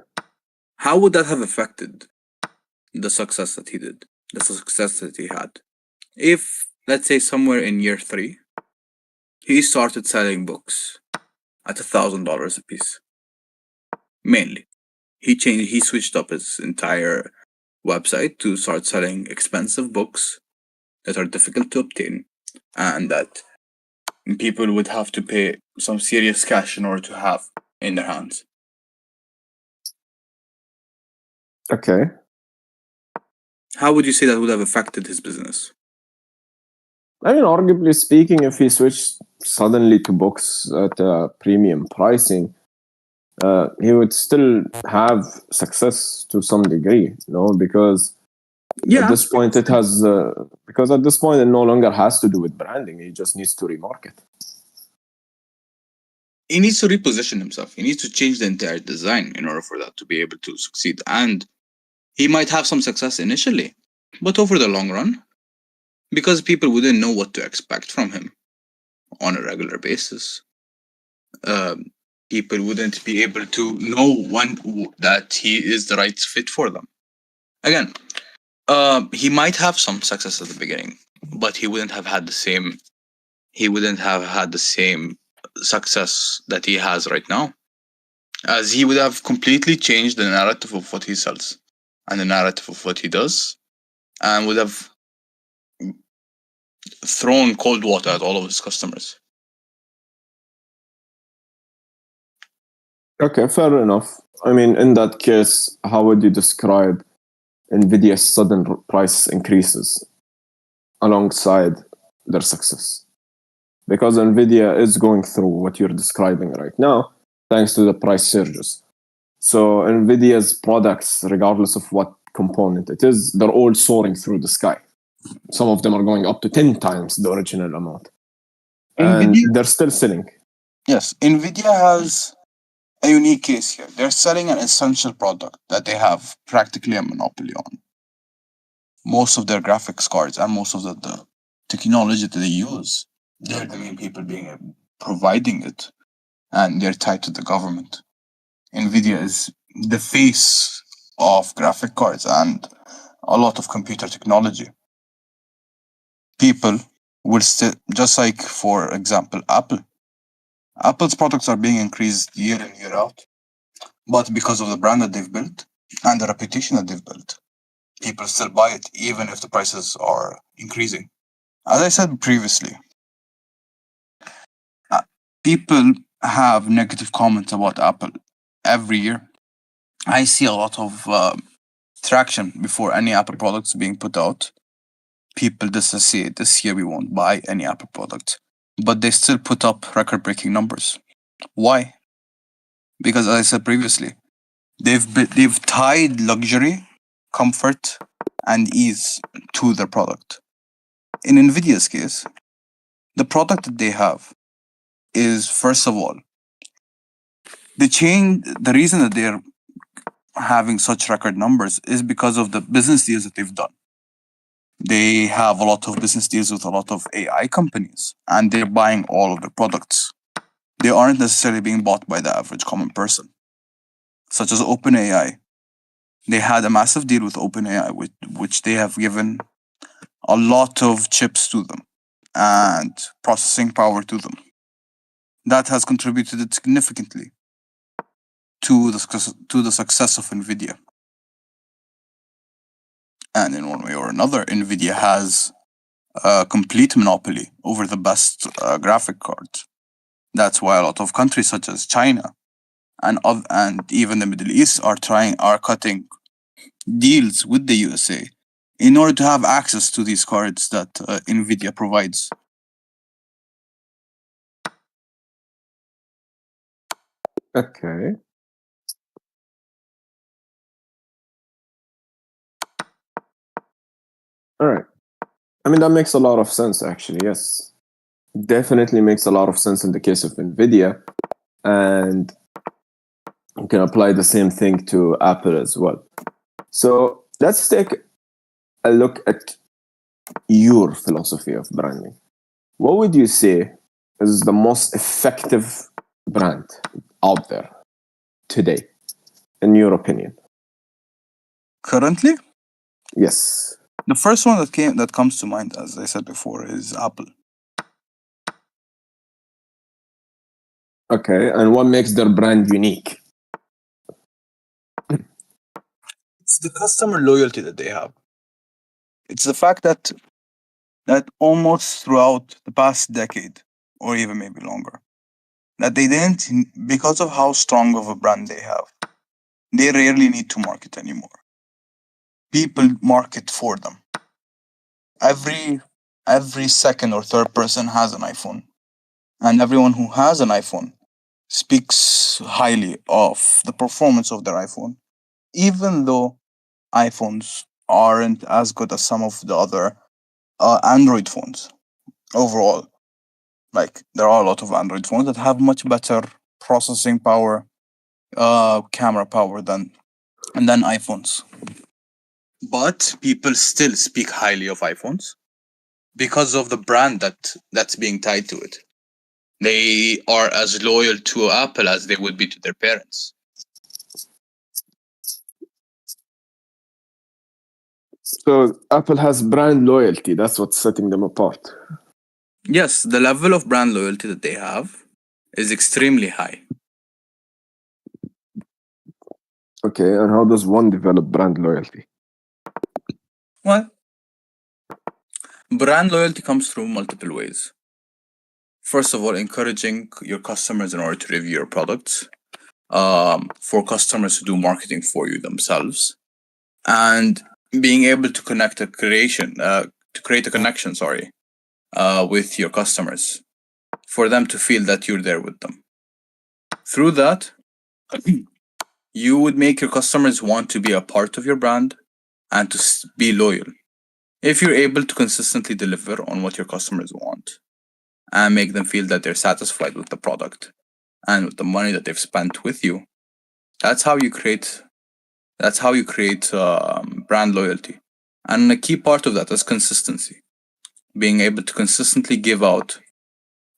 how would that have affected the success that he did, the success that he had? If, let's say, somewhere in year 3, he started selling books at $1,000 a piece, mainly. He switched up his entire website to start selling expensive books that are difficult to obtain and that people would have to pay some serious cash in order to have in their hands. Okay. How would you say that would have affected his business? I mean, arguably speaking, if he switched suddenly to books at a premium pricing, he would still have success to some degree, because at this point it has because at this point it no longer has to do with branding. He just needs to remarket. He needs to reposition himself. He needs to change the entire design in order for that to be able to succeed. And he might have some success initially, but over the long run, because people wouldn't know what to expect from him on a regular basis, people wouldn't be able to know that he is the right fit for them. Again, he might have some success at the beginning, but he wouldn't have had the same. He wouldn't have had the same success that he has right now, as he would have completely changed the narrative of what he sells and the narrative of what he does, and would have thrown cold water at all of his customers. Okay, fair enough. I mean, in that case, how would you describe Nvidia's sudden price increases alongside their success? Because Nvidia is going through what you're describing right now, thanks to the price surges. So NVIDIA's products, regardless of what component it is, they're all soaring through the sky. Some of them are going up to 10 times the original amount. And NVIDIA, they're still selling. yes, NVIDIA has a unique case here. They're selling an essential product that they have practically a monopoly on. Most of their graphics cards and most of the technology that they use, they're the main people providing it, and they're tied to the government. NVIDIA is the face of graphic cards and a lot of computer technology. People will still, just like, for example, Apple's products are being increased year in, year out, but because of the brand that they've built and the reputation that they've built, people still buy it even if the prices are increasing. As I said previously, people have negative comments about Apple every year. I see a lot of traction before any Apple products being put out. People dissociate this year we won't buy any Apple product, but they still put up record-breaking numbers. Why? Because, as I said previously, they've tied luxury, comfort, and ease to their product. In Nvidia's case, the product that they have is, first of all, the reason that they're having such record numbers is because of the business deals that they've done. They have a lot of business deals with a lot of AI companies, and they're buying all of their products. They aren't necessarily being bought by the average common person, such as OpenAI. They had a massive deal with OpenAI, which they have given a lot of chips to them and processing power to them. That has contributed significantly to the success of NVIDIA. And in one way or another, NVIDIA has a complete monopoly over the best graphic cards. That's why a lot of countries such as China and even the Middle East are cutting deals with the USA in order to have access to these cards that NVIDIA provides. Okay. All right. I mean, that makes a lot of sense, actually. Yes. Definitely makes a lot of sense in the case of NVIDIA. And you can apply the same thing to Apple as well. So let's take a look at your philosophy of branding. What would you say is the most effective brand out there today, in your opinion? Currently, Yes. the first one that comes to mind, as I said before, is Apple. Okay. And what makes their brand unique? It's the customer loyalty that they have. It's the fact that almost throughout the past decade, or even maybe longer, that they didn't, because of how strong of a brand they have, they rarely need to market anymore. People market for them. Every second or third person has an iPhone, and everyone who has an iPhone speaks highly of the performance of their iPhone, even though iPhones aren't as good as some of the other Android phones overall. Like, there are a lot of Android phones that have much better processing power, camera power than iPhones. But people still speak highly of iPhones because of the brand that's being tied to it. They are as loyal to Apple as they would be to their parents. So Apple has brand loyalty. That's what's setting them apart. Yes, the level of brand loyalty that they have is extremely high. Okay. And how does one develop brand loyalty? Well, brand loyalty comes through multiple ways. First of all, encouraging your customers in order to review your products, for customers to do marketing for you themselves, and being able to create a connection, with your customers, for them to feel that you're there with them. Through that, You would make your customers want to be a part of your brand and to be loyal. If you're able to consistently deliver on what your customers want and make them feel that they're satisfied with the product and with the money that they've spent with you, that's how you create brand loyalty. And a key part of that is consistency. Being able to consistently give out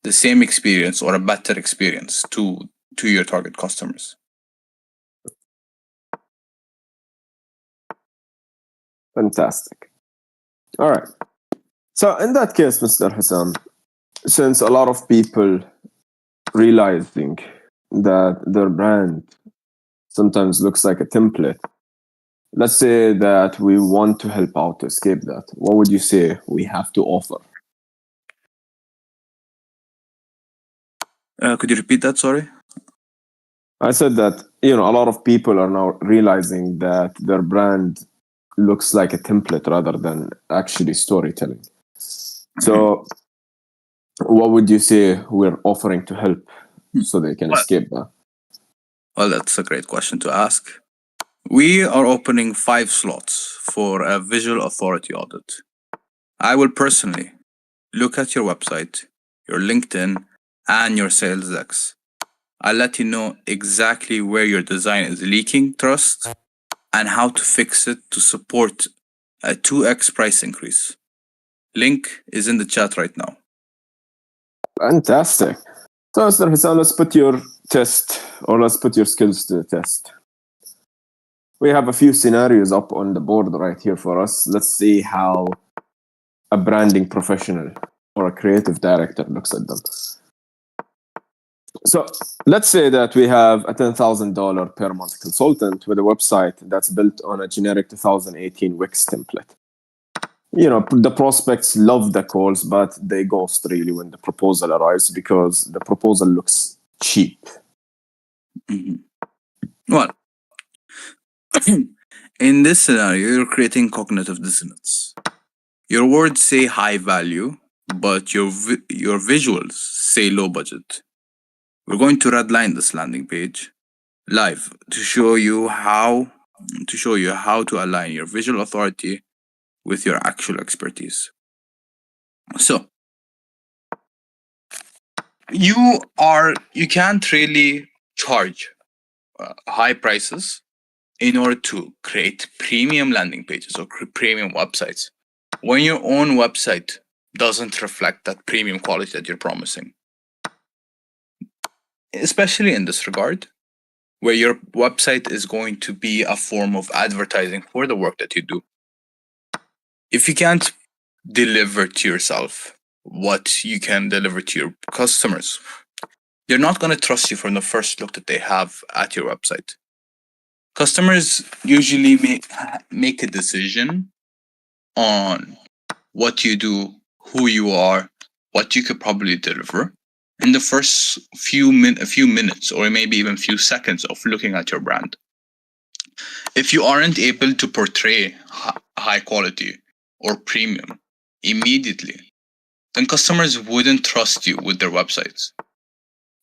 the same experience or a better experience to your target customers. Fantastic. All right. So in that case, Mr. Hessam, since a lot of people realizing that their brand sometimes looks like a template, let's say that we want to help out to escape that. What would you say we have to offer? Could you repeat that? Sorry. I said that, a lot of people are now realizing that their brand looks like a template rather than actually storytelling. So what would you say we're offering to help so they can escape that? Well, that's a great question to ask. We are opening 5 slots for a visual authority audit. I will personally look at your website, your LinkedIn, and your sales decks. I'll let you know exactly where your design is leaking trust and how to fix it to support a 2x price increase. Link is in the chat right now. Fantastic. So, Mr. Hessam, let's put your test, or let's put your skills to the test. We have a few scenarios up on the board right here for us. Let's see how a branding professional or a creative director looks at them. So let's say that we have a $10,000 per month consultant with a website that's built on a generic 2018 Wix template. The prospects love the calls, but they ghost really when the proposal arrives because the proposal looks cheap. Well, in this scenario, you're creating cognitive dissonance. Your words say high value, but your visuals say low budget. We're going to redline this landing page live to show you how to align your visual authority with your actual expertise. So you can't really charge high prices in order to create premium landing pages or premium websites when your own website doesn't reflect that premium quality that you're promising. Especially in this regard, where your website is going to be a form of advertising for the work that you do. If you can't deliver to yourself what you can deliver to your customers, they're not going to trust you from the first look that they have at your website. Customers usually make a decision on what you do, who you are, what you could probably deliver in the first few minutes or maybe even few seconds of looking at your brand. If you aren't able to portray high quality or premium immediately, then customers wouldn't trust you with their websites.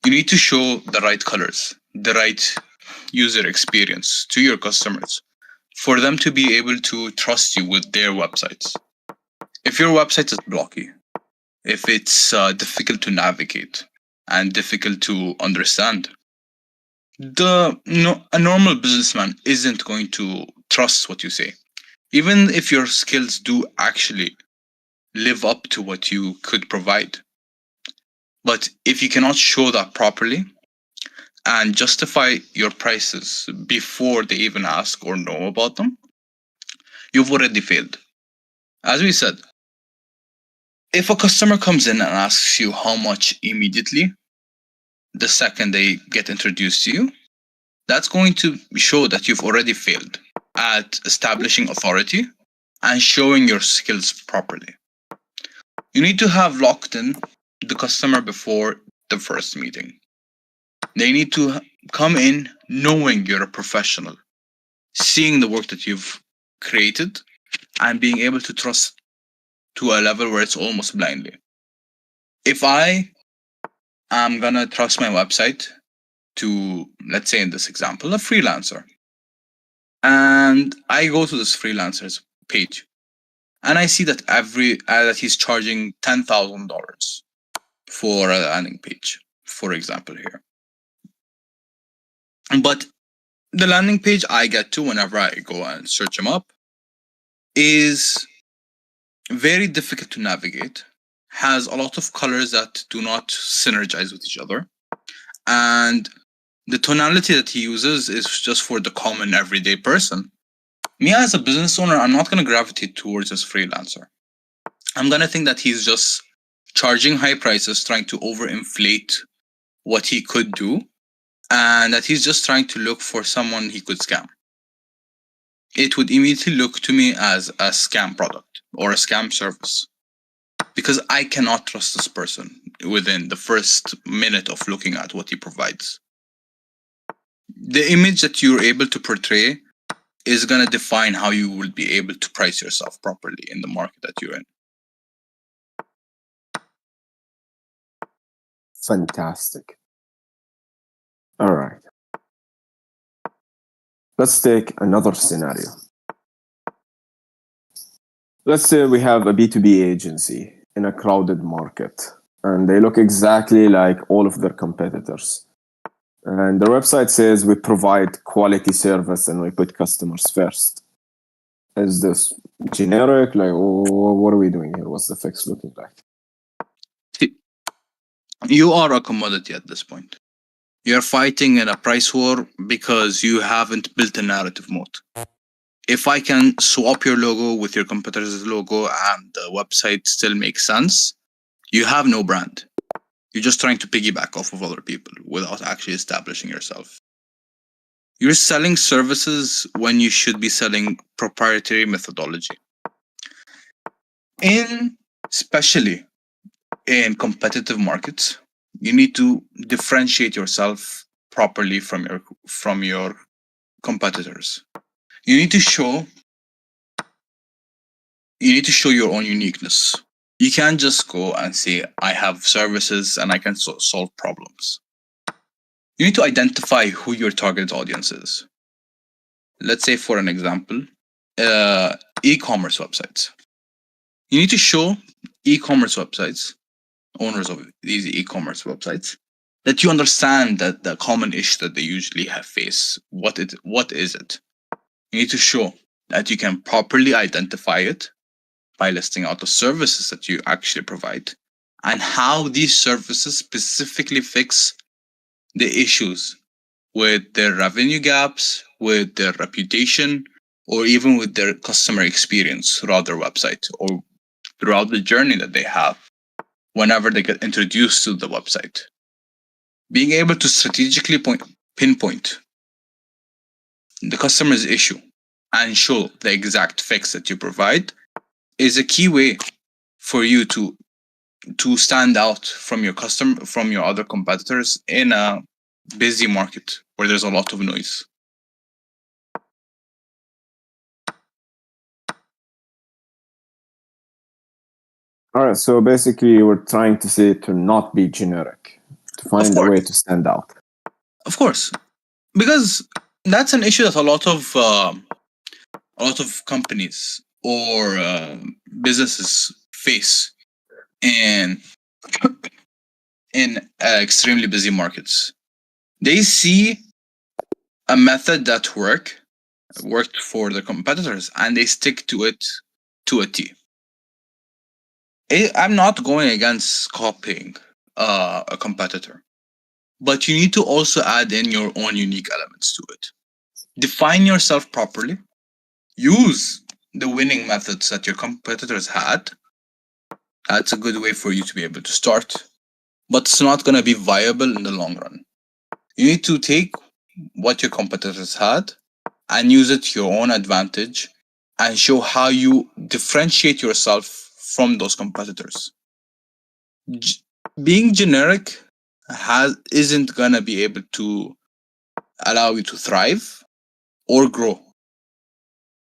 You need to show the right colors, the right user experience to your customers for them to be able to trust you with their websites. If your website is blocky, if it's difficult to navigate and difficult to understand, a normal businessman isn't going to trust what you say. Even if your skills do actually live up to what you could provide. But if you cannot show that properly and justify your prices before they even ask or know about them, you've already failed. As we said, if a customer comes in and asks you how much immediately, the second they get introduced to you, that's going to show that you've already failed at establishing authority and showing your skills properly. You need to have locked in the customer before the first meeting. They need to come in knowing you're a professional, seeing the work that you've created, and being able to trust to a level where it's almost blindly. If I am gonna trust my website to, let's say in this example, a freelancer. And I go to this freelancer's page and I see that that he's charging $10,000 for a landing page, for example here. But the landing page I get to whenever I go and search him up is very difficult to navigate, has a lot of colors that do not synergize with each other, and the tonality that he uses is just for the common everyday person. Me as a business owner, I'm not going to gravitate towards this freelancer. I'm going to think that he's just charging high prices, trying to overinflate what he could do, and that he's just trying to look for someone he could scam. It would immediately look to me as a scam product or a scam service, because I cannot trust this person within the first minute of looking at what he provides. The image that you're able to portray is going to define how you will be able to price yourself properly in the market that you're in. Fantastic. All right. Let's take another scenario. Let's say we have a B2B agency in a crowded market, and they look exactly like all of their competitors. And their website says we provide quality service and we put customers first. Is this generic? Like, what are we doing here? What's the fix looking like? You are a commodity at this point. You're fighting in a price war because you haven't built a narrative moat. If I can swap your logo with your competitor's logo and the website still makes sense, you have no brand. You're just trying to piggyback off of other people without actually establishing yourself. You're selling services when you should be selling proprietary methodology. Especially in competitive markets, you need to differentiate yourself properly from your competitors. You need to show your own uniqueness. You can't just go and say, I have services and I can solve problems. You need to identify who your target audience is. Let's say, for an example, e-commerce websites. You need to show e-commerce websites, owners of these e-commerce websites, that you understand that the common issue that they usually face. What is it? You need to show that you can properly identify it by listing out the services that you actually provide and how these services specifically fix the issues with their revenue gaps, with their reputation, or even with their customer experience throughout their website or throughout the journey that they have whenever they get introduced to the website. Being able to strategically pinpoint the customer's issue and show the exact fix that you provide is a key way for you to stand out from your other competitors in a busy market where there's a lot of noise. All right, so basically we're trying to say to not be generic, to find a way to stand out. Of course, because that's an issue that a lot of companies or businesses face in extremely busy markets. They see a method that worked for the competitors and they stick to it to a T. I'm not going against copying a competitor, but you need to also add in your own unique elements to it. Define yourself properly. Use the winning methods that your competitors had. That's a good way for you to be able to start, but it's not going to be viable in the long run. You need to take what your competitors had and use it to your own advantage and show how you differentiate yourself from those competitors. Being generic isn't going to be able to allow you to thrive or grow.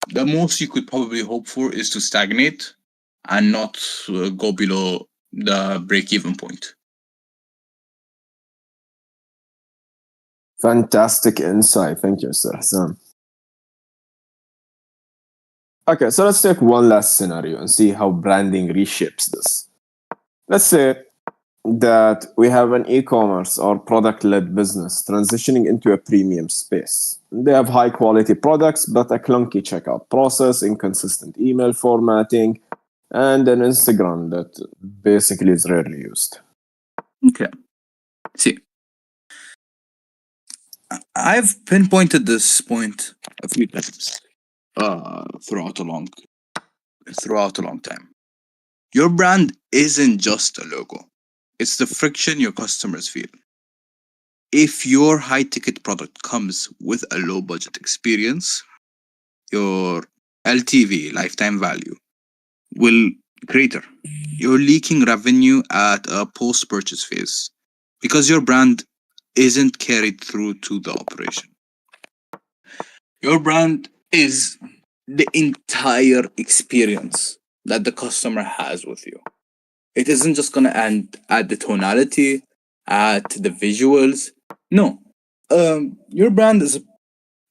The most you could probably hope for is to stagnate and not go below the break-even point. Fantastic insight. Thank you, Mr. Hassan. Okay, so let's take one last scenario and see how branding reshapes this. Let's say that we have an e-commerce or product-led business transitioning into a premium space. They have high-quality products, but a clunky checkout process, inconsistent email formatting, and an Instagram that basically is rarely used. Okay. See, I've pinpointed this point a few times throughout a long time. Your brand isn't just a logo. It's the friction your customers feel. If your high ticket product comes with a low budget experience, your LTV, lifetime value, will greater. You're leaking revenue at a post purchase phase because your brand isn't carried through to the operation. Your brand is the entire experience that the customer has with you. It isn't just gonna end at the tonality, at the visuals. No, your brand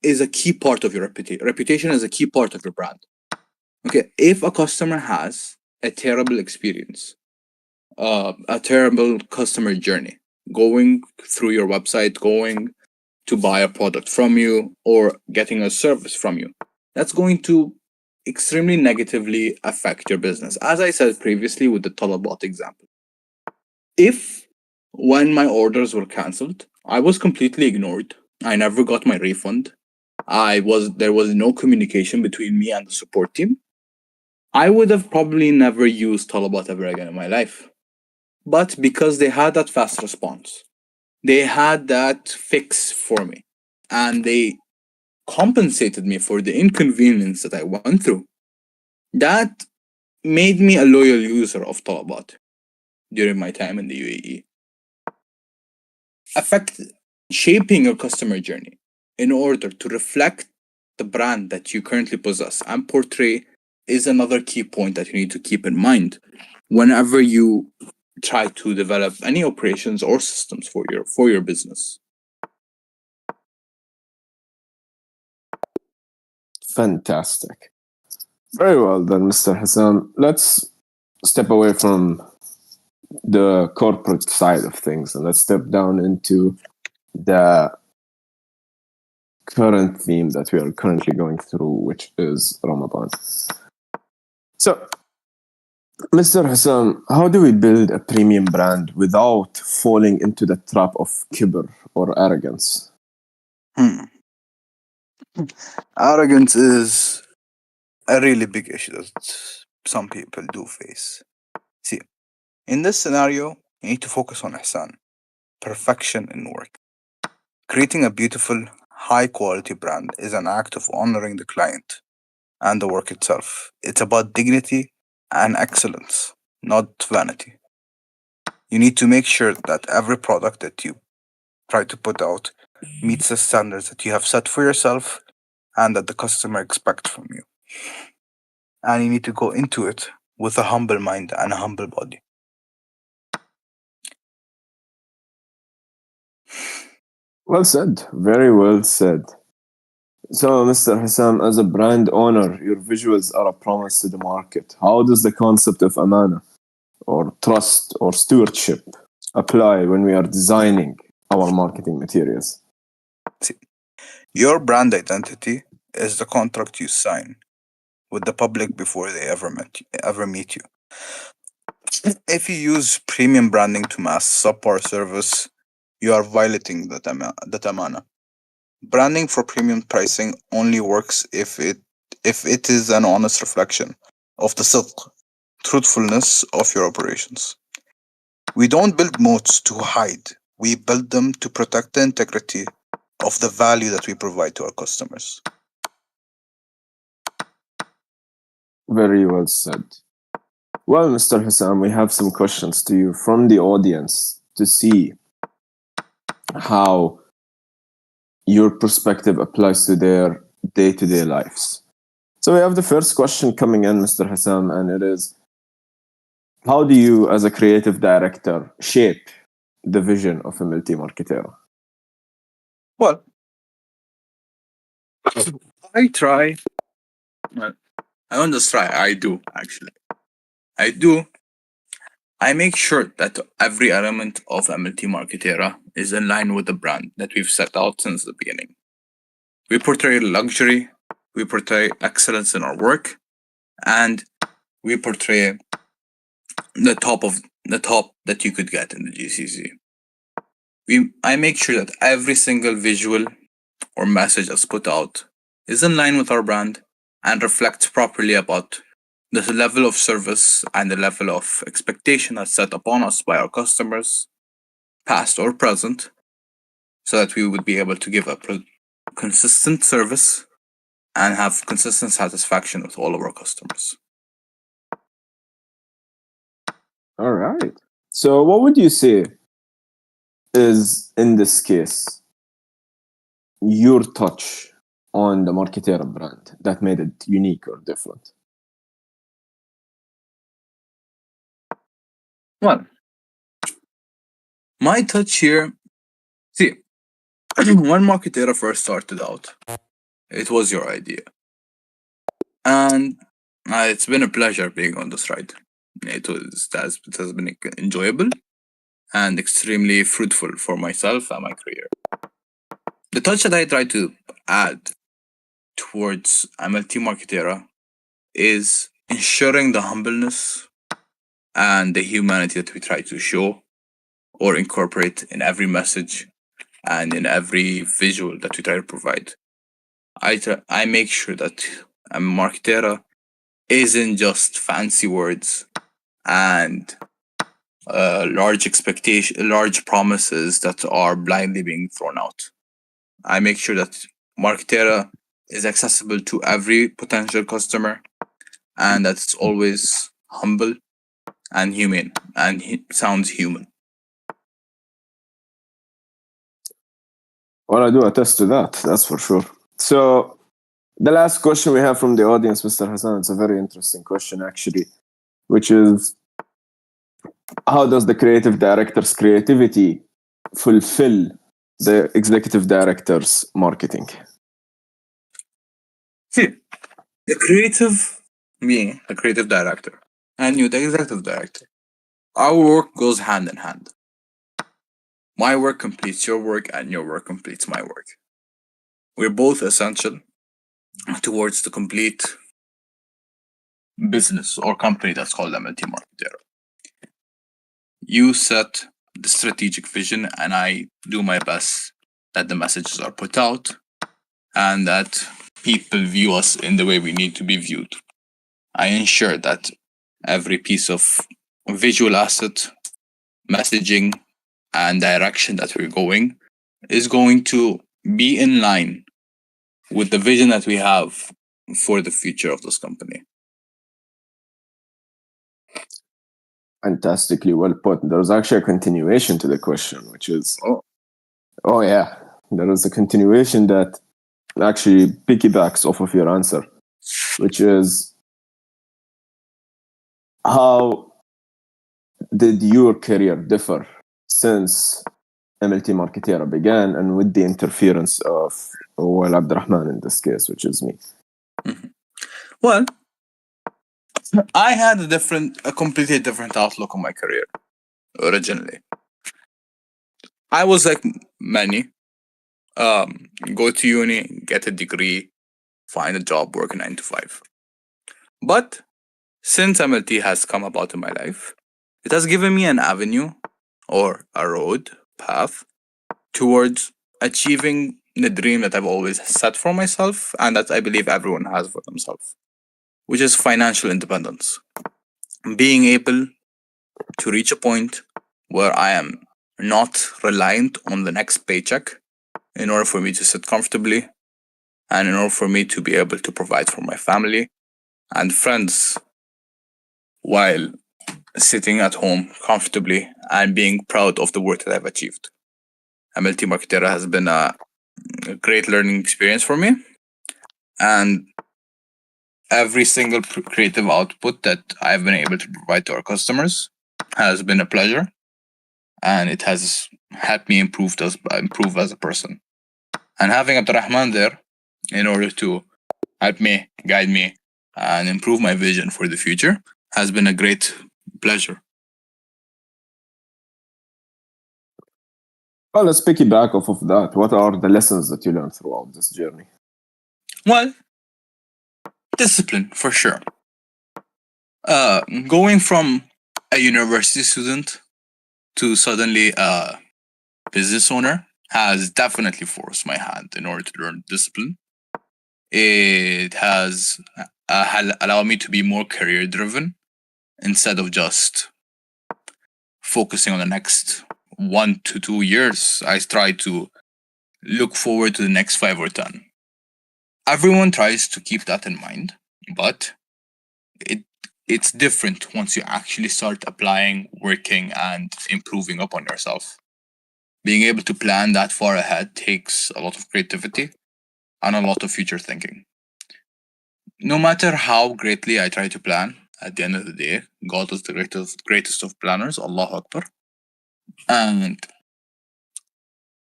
is a key part of your reputation. Reputation is a key part of your brand. Okay, if a customer has a terrible experience, a terrible customer journey, going through your website, going to buy a product from you, or getting a service from you, that's going to extremely negatively affect your business. As I said previously with the Talabot example, if when my orders were cancelled, I was completely ignored. I never got my refund. There was no communication between me and the support team. I would have probably never used Talabot ever again in my life. But because they had that fast response, they had that fix for me, and they compensated me for the inconvenience that I went through, that made me a loyal user of Talabot during my time in the UAE. Affect shaping your customer journey in order to reflect the brand that you currently possess and portray is another key point that you need to keep in mind whenever you try to develop any operations or systems for your business. Fantastic. Very well then, Mr. Hassan. Let's step away from the corporate side of things and let's step down into the current theme that we are currently going through, which is Ramadan. So, Mr. Hassan, how do we build a premium brand without falling into the trap of kibr or arrogance? Hmm. Arrogance is a really big issue that some people do face. See, in this scenario, you need to focus on ihsan, perfection in work. Creating a beautiful, high quality brand is an act of honoring the client and the work itself. It's about dignity and excellence, not vanity. You need to make sure that every product that you try to put out meets the standards that you have set for yourself and that the customer expects from you. And you need to go into it with a humble mind and a humble body. Well said. Very well said. So, Mr. Hassam, as a brand owner, your visuals are a promise to the market. How does the concept of amana or trust or stewardship apply when we are designing our marketing materials? See, your brand identity is the contract you sign with the public before they ever meet you. If you use premium branding to mask subpar service, you are violating that amana. Branding for premium pricing only works if it is an honest reflection of the sidq, truthfulness of your operations. We don't build moats to hide. We build them to protect the integrity of the value that we provide to our customers. Very well said. Well, Mr. Hassam, we have some questions to you from the audience to see how your perspective applies to their day-to-day lives. So we have the first question coming in, Mr. Hassam, and it is, how do you, as a creative director, shape the vision of a multi-marketer? Well, I try. Well, I don't just try. I do actually. I do. I make sure that every element of MLT Marketera is in line with the brand that we've set out since the beginning. We portray luxury, we portray excellence in our work, and we portray the top that you could get in the GCC. I make sure that every single visual or message that's put out is in line with our brand and reflects properly about the level of service and the level of expectation that's set upon us by our customers, past or present, so that we would be able to give a consistent service and have consistent satisfaction with all of our customers. All right. So what would you say is, in this case, your touch on the Marketera brand that made it unique or different? Well, my touch here, see, when Marketera first started out, it was your idea. And it's been a pleasure being on this ride. It has been enjoyable and extremely fruitful for myself and my career. The touch that I try to add towards MLT Marketera is ensuring the humbleness and the humanity that we try to show or incorporate in every message and in every visual that we try to provide. I make sure that Marketera isn't just fancy words and large promises that are blindly being thrown out. I make sure that Marketera is accessible to every potential customer and that's always humble and humane and sounds human. Well, I do attest to that, that's for sure. So the last question we have from the audience, Mr. Hassan, it's a very interesting question actually, which is, how does the creative director's creativity fulfill the executive director's marketing? See, me, the creative director, and you, the executive director, our work goes hand in hand. My work completes your work, and your work completes my work. We're both essential towards the complete business or company that's called MLT Marketera. You set the strategic vision, and I do my best that the messages are put out and that people view us in the way we need to be viewed. I ensure that every piece of visual asset, messaging, and direction that we're going is going to be in line with the vision that we have for the future of this company. Fantastically well put. There's actually a continuation to the question, which is, oh yeah, there is a continuation that actually piggybacks off of your answer, which is, how did your career differ since MLT Marketera began and with the interference of Abdurrahman in this case, which is me? Mm-hmm. Well, I had a completely different outlook on my career originally. I was like many, go to uni, get a degree, find a job, work 9 to 5. But since MLT has come about in my life, it has given me an avenue or a road path towards achieving the dream that I've always set for myself and that I believe everyone has for themselves, which is financial independence. Being able to reach a point where I am not reliant on the next paycheck in order for me to sit comfortably and in order for me to be able to provide for my family and friends while sitting at home comfortably and being proud of the work that I've achieved. MLT Marketera has been a great learning experience for me, and every single creative output that I've been able to provide to our customers has been a pleasure, and it has helped me improve as a person. And having Abdurrahman there in order to help me, guide me, and improve my vision for the future has been a great pleasure. Well, let's piggyback off of that. What are the lessons that you learned throughout this journey? Well, discipline for sure. Going from a university student to suddenly a business owner has definitely forced my hand in order to learn discipline. It has allowed me to be more career driven instead of just focusing on the next 1 to 2 years. I try to look forward to the next 5 or 10. Everyone tries to keep that in mind, but it's different once you actually start applying, working, and improving upon yourself. Being able to plan that far ahead takes a lot of creativity and a lot of future thinking. No matter how greatly I try to plan, at the end of the day, God is the greatest of planners, Allahu Akbar. And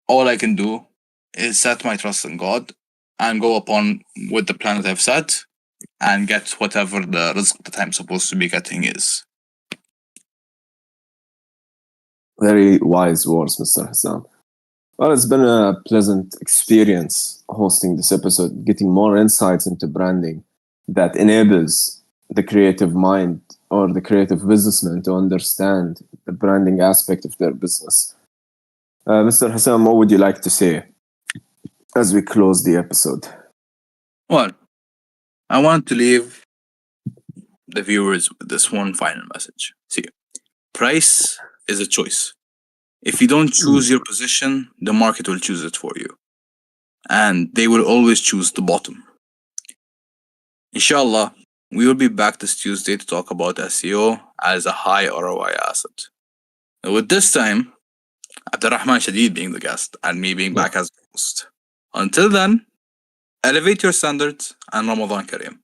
all I can do is set my trust in God and go upon with the plan that I've set and get whatever the rizq that I'm supposed to be getting is. Very wise words, Mr. Hessam. Well, it's been a pleasant experience hosting this episode, getting more insights into branding that enables the creative mind or the creative businessman to understand the branding aspect of their business. Mr. Hessam, what would you like to say as we close the episode? Well, I want to leave the viewers with this one final message. See, price is a choice. If you don't choose your position, the market will choose it for you. And they will always choose the bottom. Inshallah, we will be back this Tuesday to talk about SEO as a high ROI asset. Now, with this time, Abdurrahman Shadid being the guest and me being back as host. Until then, elevate your standards and Ramadan Kareem.